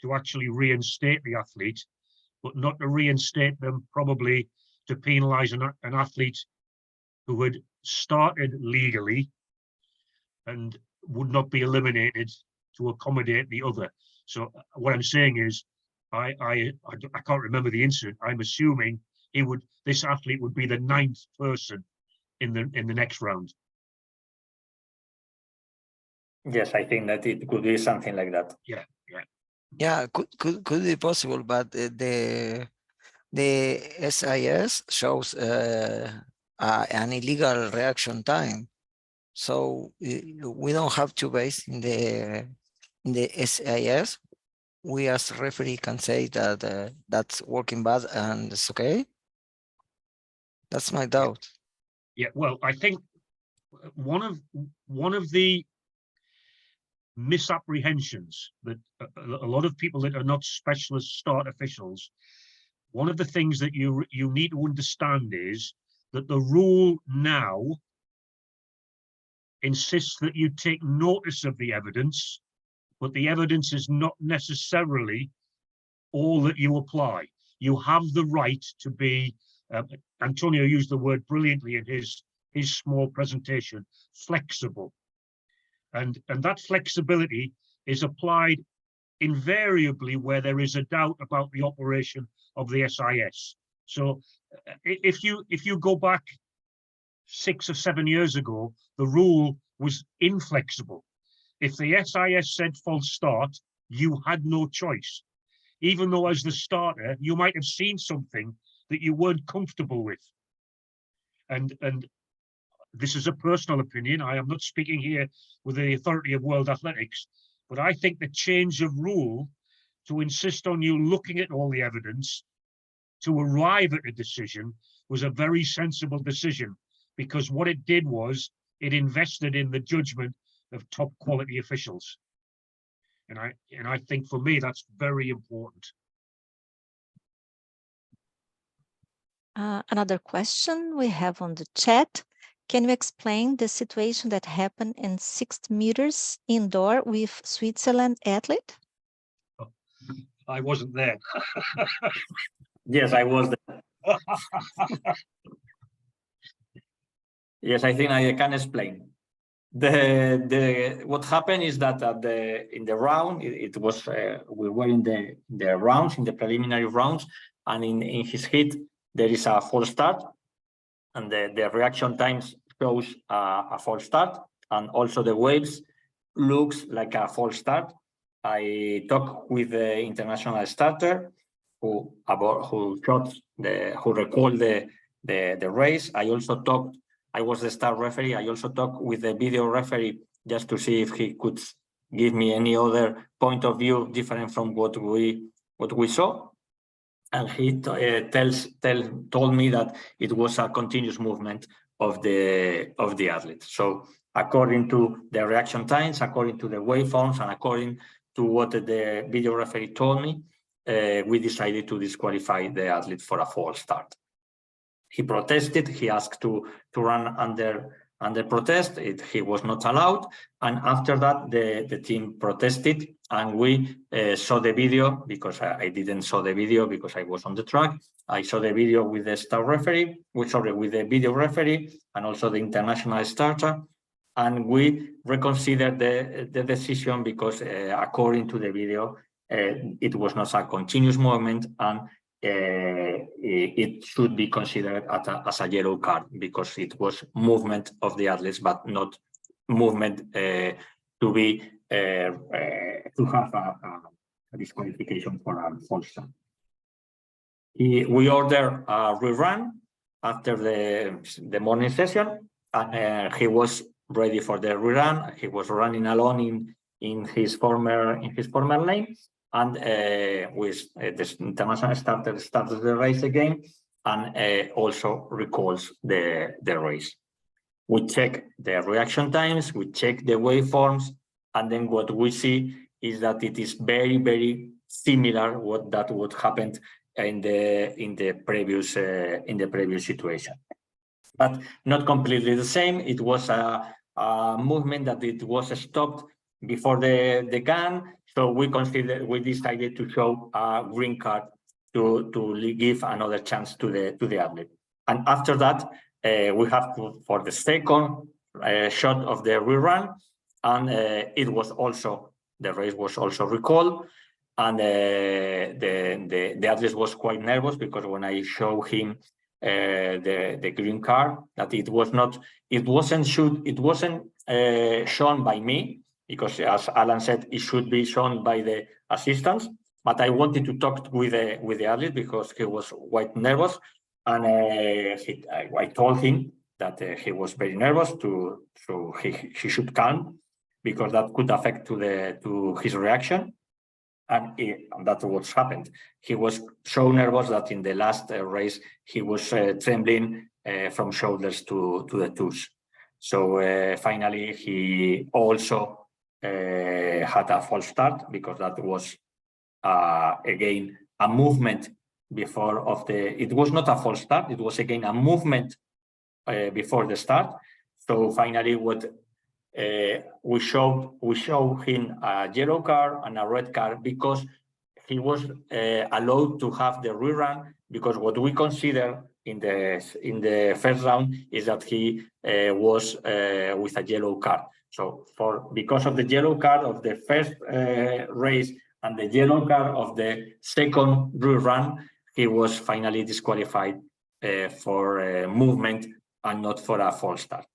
to actually reinstate the athlete but not to reinstate them, probably to penalise an athlete who had started legally and would not be eliminated to accommodate the other. So what I'm saying is, I can't remember the incident. I'm assuming this athlete would be the 9th person in the next round. Yes, I think that it could be something like that. Yeah, could be possible, but the SIS shows an illegal reaction time, so we don't have to base in the SIS. We as referee can say that that's working bad and it's okay. That's my doubt. Yeah, well, I think one of the misapprehensions that a lot of people that are not specialist start officials, one of the things that you need to understand is that the rule now insists that you take notice of the evidence, but the evidence is not necessarily all that you apply. You have the right to be, Antonio used the word brilliantly in his small presentation, flexible. And that flexibility is applied invariably where there is a doubt about the operation of the SIS. So if you go back 6 or 7 years ago, the rule was inflexible. If the SIS said false start, you had no choice. Even though as the starter, you might have seen something that you weren't comfortable with. And this is a personal opinion. I am not speaking here with the authority of World Athletics, but I think the change of rule to insist on you looking at all the evidence to arrive at a decision was a very sensible decision, because what it did was it invested in the judgment of top quality officials. And I think for me, that's very important. Another question we have on the chat. Can you explain the situation that happened in 60 meters indoor with Switzerland athlete? I wasn't there. Yes, I was there. Yes, I think I can explain. What happened is that in the round, it was we were in the rounds, in the preliminary rounds, and in his hit there is a false start, and the reaction times shows a false start, and also the waves looks like a false start. I talked with the international starter who recalled the race. I was the star referee. I also talked with the video referee just to see if he could give me any other point of view different from what we saw. And he told me that it was a continuous movement of the athlete. So according to the reaction times, according to the waveforms, and according to what the video referee told me, we decided to disqualify the athlete for a false start. He protested. He asked to run under protest. He was not allowed. And after that, the team protested, and we saw the video, because I didn't saw the video because I was on the track. I saw the video with the star referee, with the video referee, and also the international starter. And we reconsidered the decision because according to the video, it was not a continuous movement, and it should be considered as a yellow card because it was movement of the athletes, but not movement to have a disqualification for a false start. We ordered a rerun after the morning session, and he was ready for the rerun. He was running alone in his former lane. And with the international starter starts the race again, and also recalls the race. We check the reaction times, we check the waveforms, and then what we see is that it is very, very similar what happened in the previous situation, but not completely the same. It was a movement that it was stopped before the gun. So we decided to show a green card to give another chance to the athlete. And after that, we have for the second shot of the rerun, and it was also, the race was also recalled, and the athlete was quite nervous because when I showed him the green card, that it wasn't shown by me, because as Alan said, it should be shown by the assistants. But I wanted to talk with the athlete because he was quite nervous, and I told him that he was very nervous, so he should calm, because that could affect to his reaction. And that's what's happened. He was so nervous that in the last race, he was trembling from shoulders to the toes. So finally, he also had a false start, because that was, again, a movement before of it was not a false start, it was again a movement before the start. So finally, what we showed him a yellow card and a red card, because he was allowed to have the rerun, because what we consider in the first round is that he was with a yellow card. So because of the yellow card of the first race and the yellow card of the second rerun, he was finally disqualified for movement and not for a false start.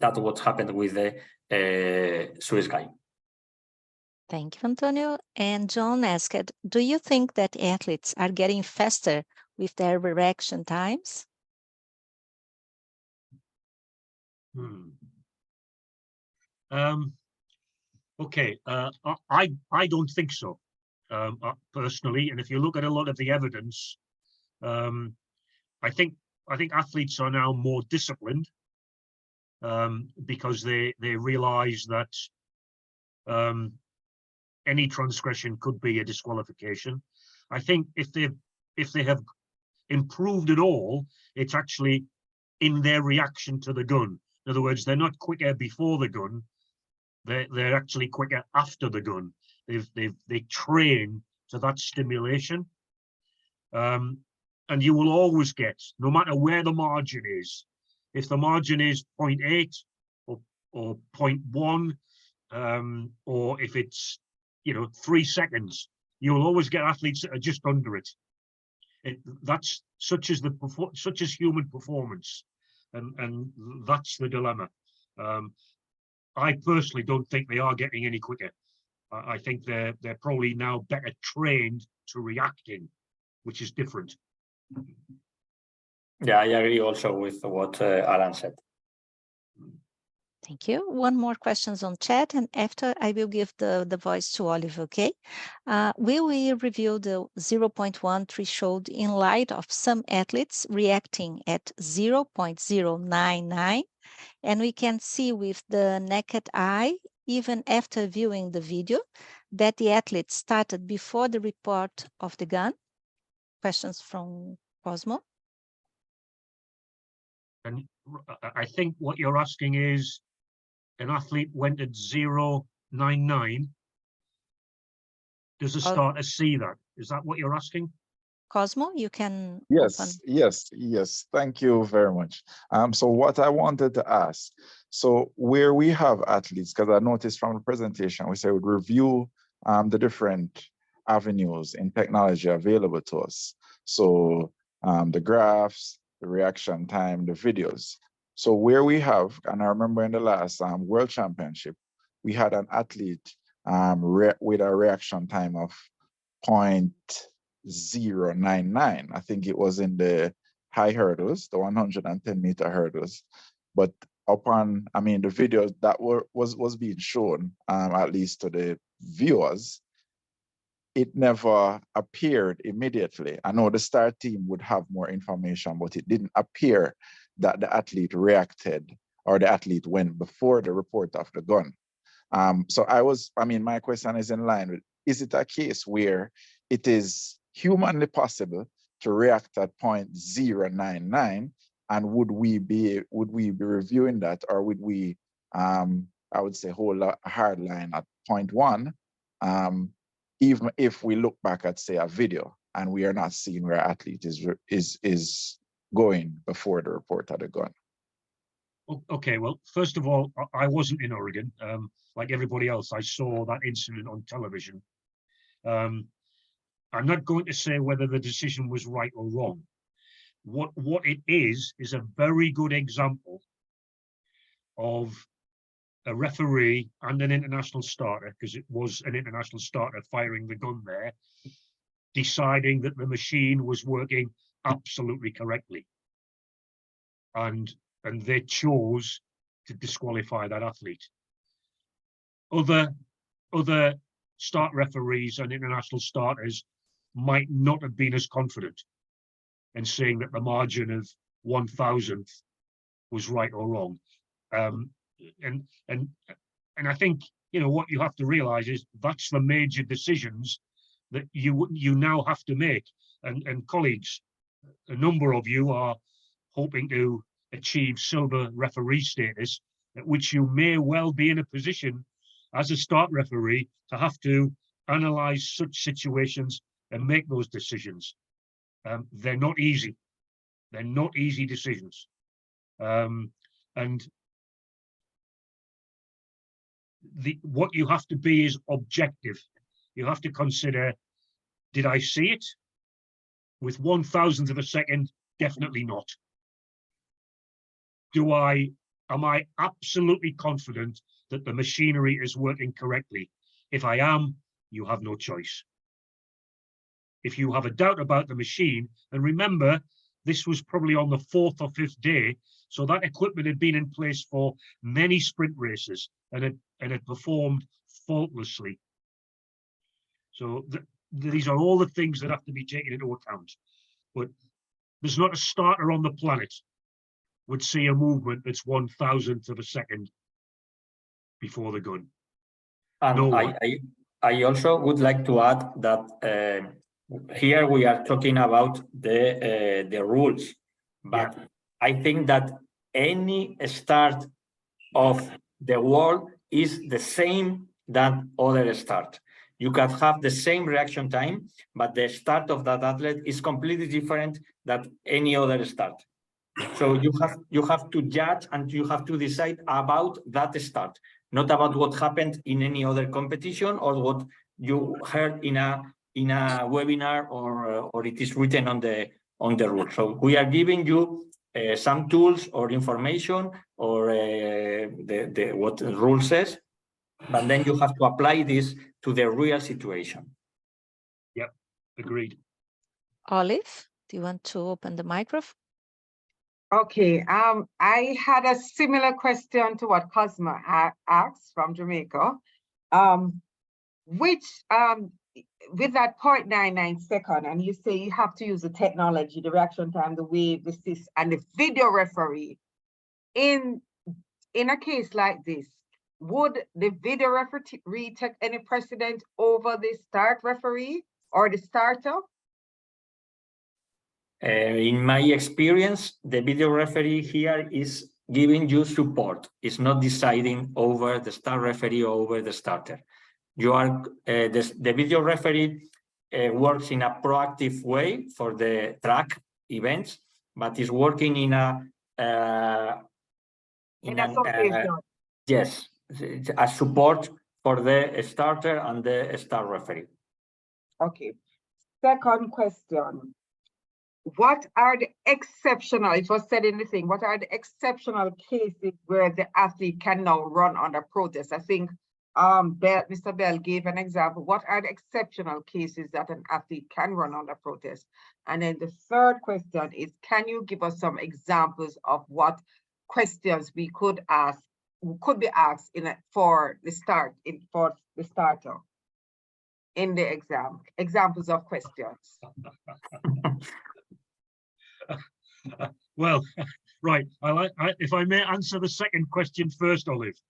That's what happened with the Swiss guy. Thank you, Antonio. And John asked, do you think that athletes are getting faster with their reaction times? Okay, I don't think so, personally. And if you look at a lot of the evidence, I think athletes are now more disciplined, because they realize that any transgression could be a disqualification. I think if they have improved at all, it's actually in their reaction to the gun. In other words, they're not quicker before the gun; they're actually quicker after the gun. They train to that stimulation, and you will always get, no matter where the margin is, if the margin is 0.8 or 0.1, or if it's 3 seconds, you will always get athletes that are just under it. That's such as human performance, and that's the dilemma. I personally don't think they are getting any quicker. I think they're probably now better trained to reacting, which is different. Yeah, I agree also with what Alan said. Thank you. One more questions on chat, and after I will give the voice to Oliver, okay? Will we review the 0.1 threshold in light of some athletes reacting at 0.099, and we can see with the naked eye, even after viewing the video, that the athlete started before the report of the gun? Questions from Cosmo. And I think what you're asking is, an athlete went at 0.99. Does the starter see that? Is that what you're asking? Cosmo, you can Yes, open. yes. Thank you very much. So what I wanted to ask, so where we have athletes, because I noticed from the presentation, we say we'd review the different avenues in technology available to us. So the graphs, the reaction time, the videos. So where we have, and I remember in the last World Championship, we had an athlete with a reaction time of 0.099. I think it was in the high hurdles, the 110-meter hurdles. But upon, the videos that was being shown, at least to the viewers, it never appeared immediately. I know the start team would have more information, but it didn't appear that the athlete reacted or the athlete went before the report of the gun. So my question is in line with, is it a case where it is humanly possible to react at 0.099, and would we be reviewing that, or would we, I would say, hold a hard line at 0.1, even if we look back at, say, a video? and we are not seeing where athlete is going before the report had gone. Okay, well, first of all, I wasn't in Oregon. Like everybody else, I saw that incident on television. I'm not going to say whether the decision was right or wrong. What it is a very good example of a referee and an international starter, because it was an international starter firing the gun there, deciding that the machine was working absolutely correctly. And they chose to disqualify that athlete. Other start referees and international starters might not have been as confident in saying that the margin of 1,000th was right or wrong. And I think, you know, what you have to realize is that's the major decisions that you now have to make. And colleagues, a number of you are hoping to achieve silver referee status, at which you may well be in a position as a start referee to have to analyze such situations and make those decisions. They're not easy. They're not easy decisions. And what you have to be is objective. You have to consider, did I see it? With 1,000th of a second, definitely not. Am I absolutely confident that the machinery is working correctly? If I am, you have no choice. If you have a doubt about the machine, and remember, this was probably on the 4th or 5th day, so that equipment had been in place for many sprint races and it performed faultlessly. So these are all the things that have to be taken into account. But there's not a starter on the planet would see a movement that's 1,000th of a second before the gun. And No I also would like to add that here we are talking about the rules, but yeah. I think that any start of the world is the same than other start. You can have the same reaction time, but the start of that athlete is completely different than any other start. So you have to judge and you have to decide about that start, not about what happened in any other competition or what you heard in a webinar or it is written on the rule. So we are giving you some tools or information or what the rule says, but then you have to apply this to the real situation. Yep, agreed. Olive, do you want to open the microphone? Okay, I had a similar question to what Cosma asked from Jamaica. With that 0.99 second, and you say you have to use the technology, the reaction time, the wave, the assist, and the video referee. In a case like this, would the video referee take any precedent over the start referee or the starter? In my experience, the video referee here is giving you support. It's not deciding over the start referee or over the starter. You are the video referee works in a proactive way for the track events, but is working in a yes, a support for the starter and the start referee. Okay. Second question. What are the exceptional, it was said in the thing, what are the exceptional cases where the athlete can now run under protest? I think Mr. Bell gave an example. What are the exceptional cases that an athlete can run under protest? And then the third question is, can you give us some examples of what questions we could ask, could be asked for the starter in the exam? Examples of questions. Well, right. If I may answer the second question first, Olive.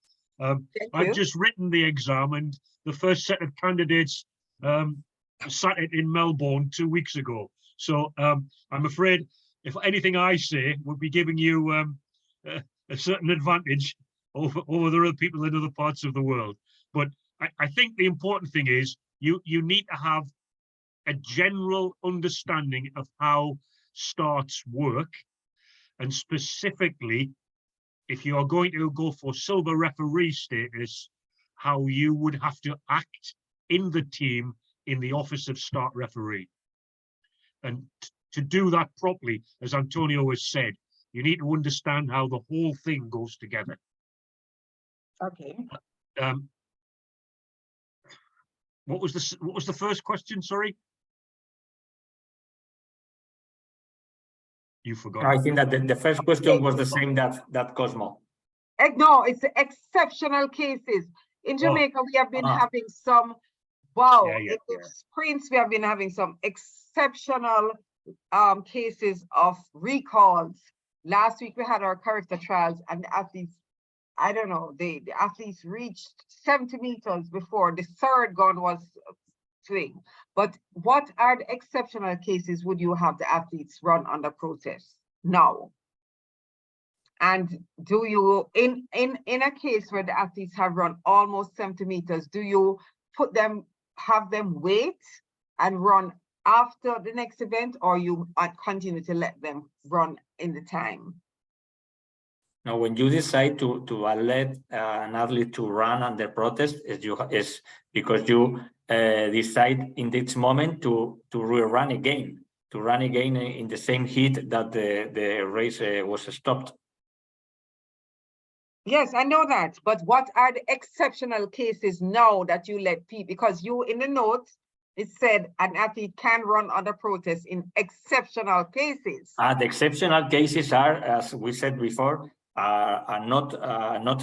I've just written the exam, and the first set of candidates sat it in Melbourne 2 weeks ago. So I'm afraid if anything I say would be giving you a certain advantage over the other people in other parts of the world. But I think the important thing is you need to have a general understanding of how starts work, and specifically, if you are going to go for silver referee status, how you would have to act in the team in the office of start referee. And to do that properly, as Antonio has said, you need to understand how the whole thing goes together. Okay. What was the first question? Sorry, you forgot. I think that the first question was the same that Cosmo. No, it's the exceptional cases. In Jamaica, we have been having some, in the sprints, we have been having some exceptional cases of recalls. Last week, we had our character trials, and the athletes, I don't know, the athletes reached 70 meters before the third gun was swing. But what are the exceptional cases would you have the athletes run under protest now? And do you, in a case where the athletes have run almost 70 meters, do you have them wait and run after the next event, or you continue to let them run in the time? Now, when you decide to let an athlete to run under protest, is because you decide in this moment to rerun again, in the same heat that the race was stopped. Yes, I know that, but what are the exceptional cases now that you let people, because you in the notes, it said an athlete can run under protest in exceptional cases. The exceptional cases are, as we said before, are not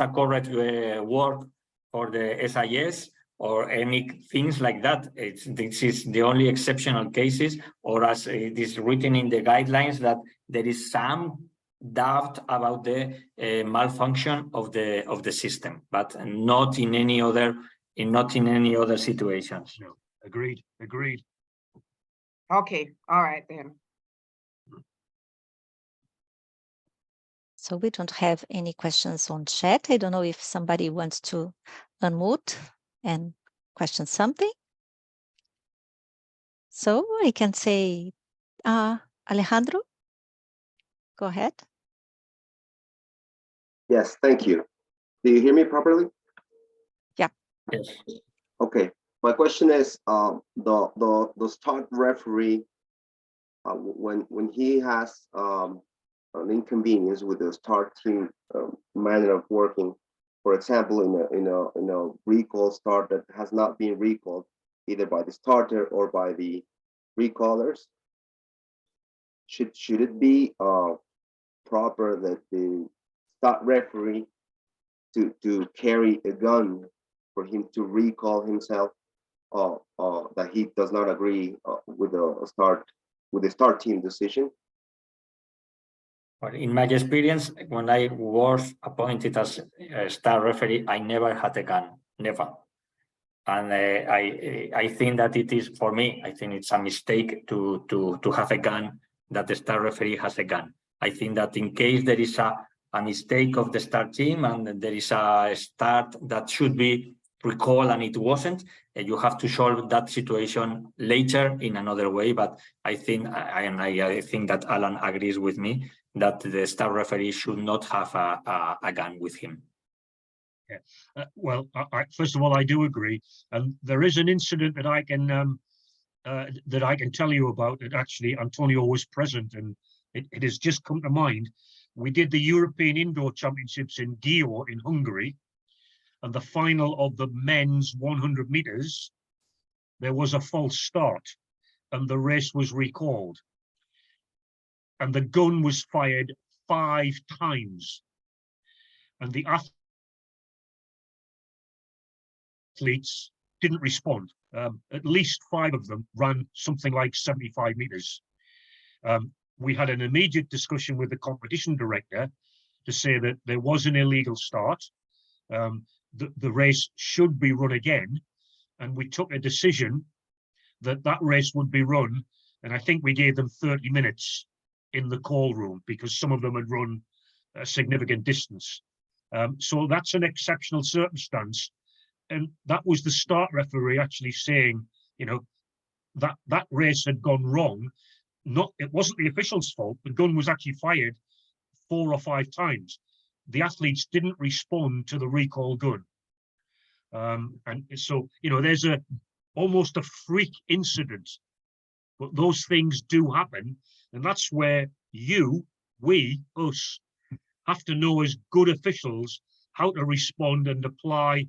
a correct word for the SIS or any things like that. This is the only exceptional cases, or as it is written in the guidelines, that there is some doubt about the malfunction of the system, but not in any other situations. No, agreed. Okay, all right then. So we don't have any questions on chat. I don't know if somebody wants to unmute and question something. So I can say, Alejandro, go ahead. Yes, thank you. Do you hear me properly? Yeah. Yes. Okay. My question is, the start referee, when he has an inconvenience with the start team manner of working, for example, in a recall start that has not been recalled either by the starter or by the recallers, should it be proper that the start referee to carry a gun for him to recall himself that he does not agree with the start team decision? But in my experience, when I was appointed as a star referee, I never had a gun, never. And I think that it is, for me, I think it's a mistake to have a gun, that the star referee has a gun. I think that in case there is a mistake of the start team and there is a start that should be recalled and it wasn't, you have to solve that situation later in another way. But I think, I think that Alan agrees with me, that the star referee should not have a gun with him. Yeah. Well, first of all, I do agree, and there is an incident that I can tell you about that actually Antonio was present, and it has just come to mind. We did the European Indoor Championships in Gio in Hungary, and the final of the men's 100 meters, there was a false start, and the race was recalled, and the gun was fired 5 times, and the athletes didn't respond. At least 5 of them ran something like 75 meters. We had an immediate discussion with the competition director to say that there was an illegal start. The race should be run again, and we took a decision that race would be run, and I think we gave them 30 minutes in the call room because some of them had run a significant distance. So that's an exceptional circumstance, and that was the start referee actually saying, you know, that race had gone wrong. It wasn't the official's fault. The gun was actually fired 4 or 5 times. The athletes didn't respond to the recall gun. And so, you know, there's almost a freak incident, but those things do happen. And that's where us, have to know as good officials how to respond and apply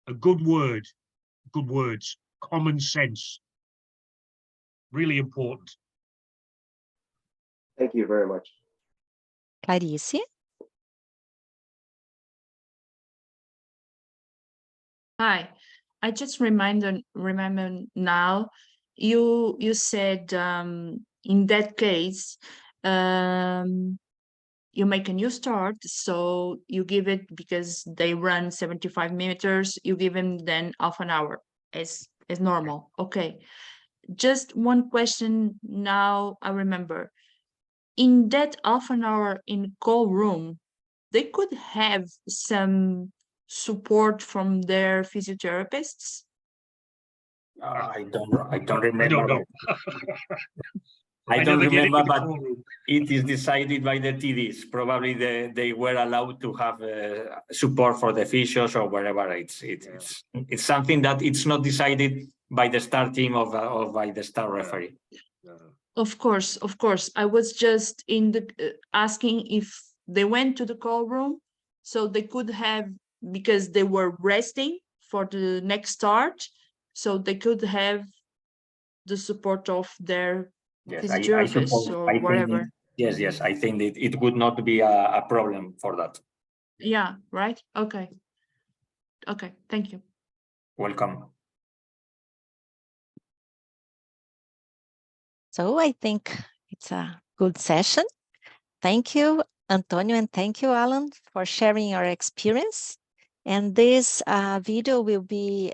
a good words, common sense. Really important. Thank you very much. Clarice? Hi, I just remember now, you said in that case, you make a new start, so you give it, because they run 75 meters, you give them then half an hour as normal. Okay, just one question now I remember. In that half an hour in call room, they could have some support from their physiotherapists? I don't remember. I don't know. I don't never get remember, into the but forum. it is decided by the TDs. Probably they were allowed to have support for the physios or wherever. It's something that it's not decided by the star team or by the star referee. Of course. I was just in the asking if they went to the call room, so they could have, because they were resting for the next start, so they could have the support of their physiotherapist or whatever. Yes, I think it would not be a problem for that. Yeah, right? Okay, thank you. Welcome. So I think it's a good session. Thank you, Antonio, and thank you, Alan, for sharing your experience. And this video will be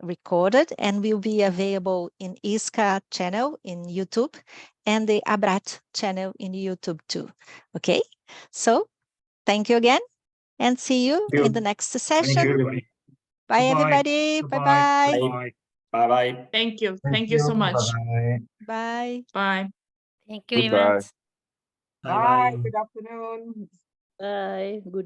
recorded and will be available in ISCA channel in YouTube and the ABRAAT channel in YouTube too. Okay, so thank you again and see you in the next session. Bye, everybody. Bye-bye. Bye-bye. Thank you so much. Bye. Bye. Thank you, Goodbye. Ivan. Bye. Good afternoon. Bye. Good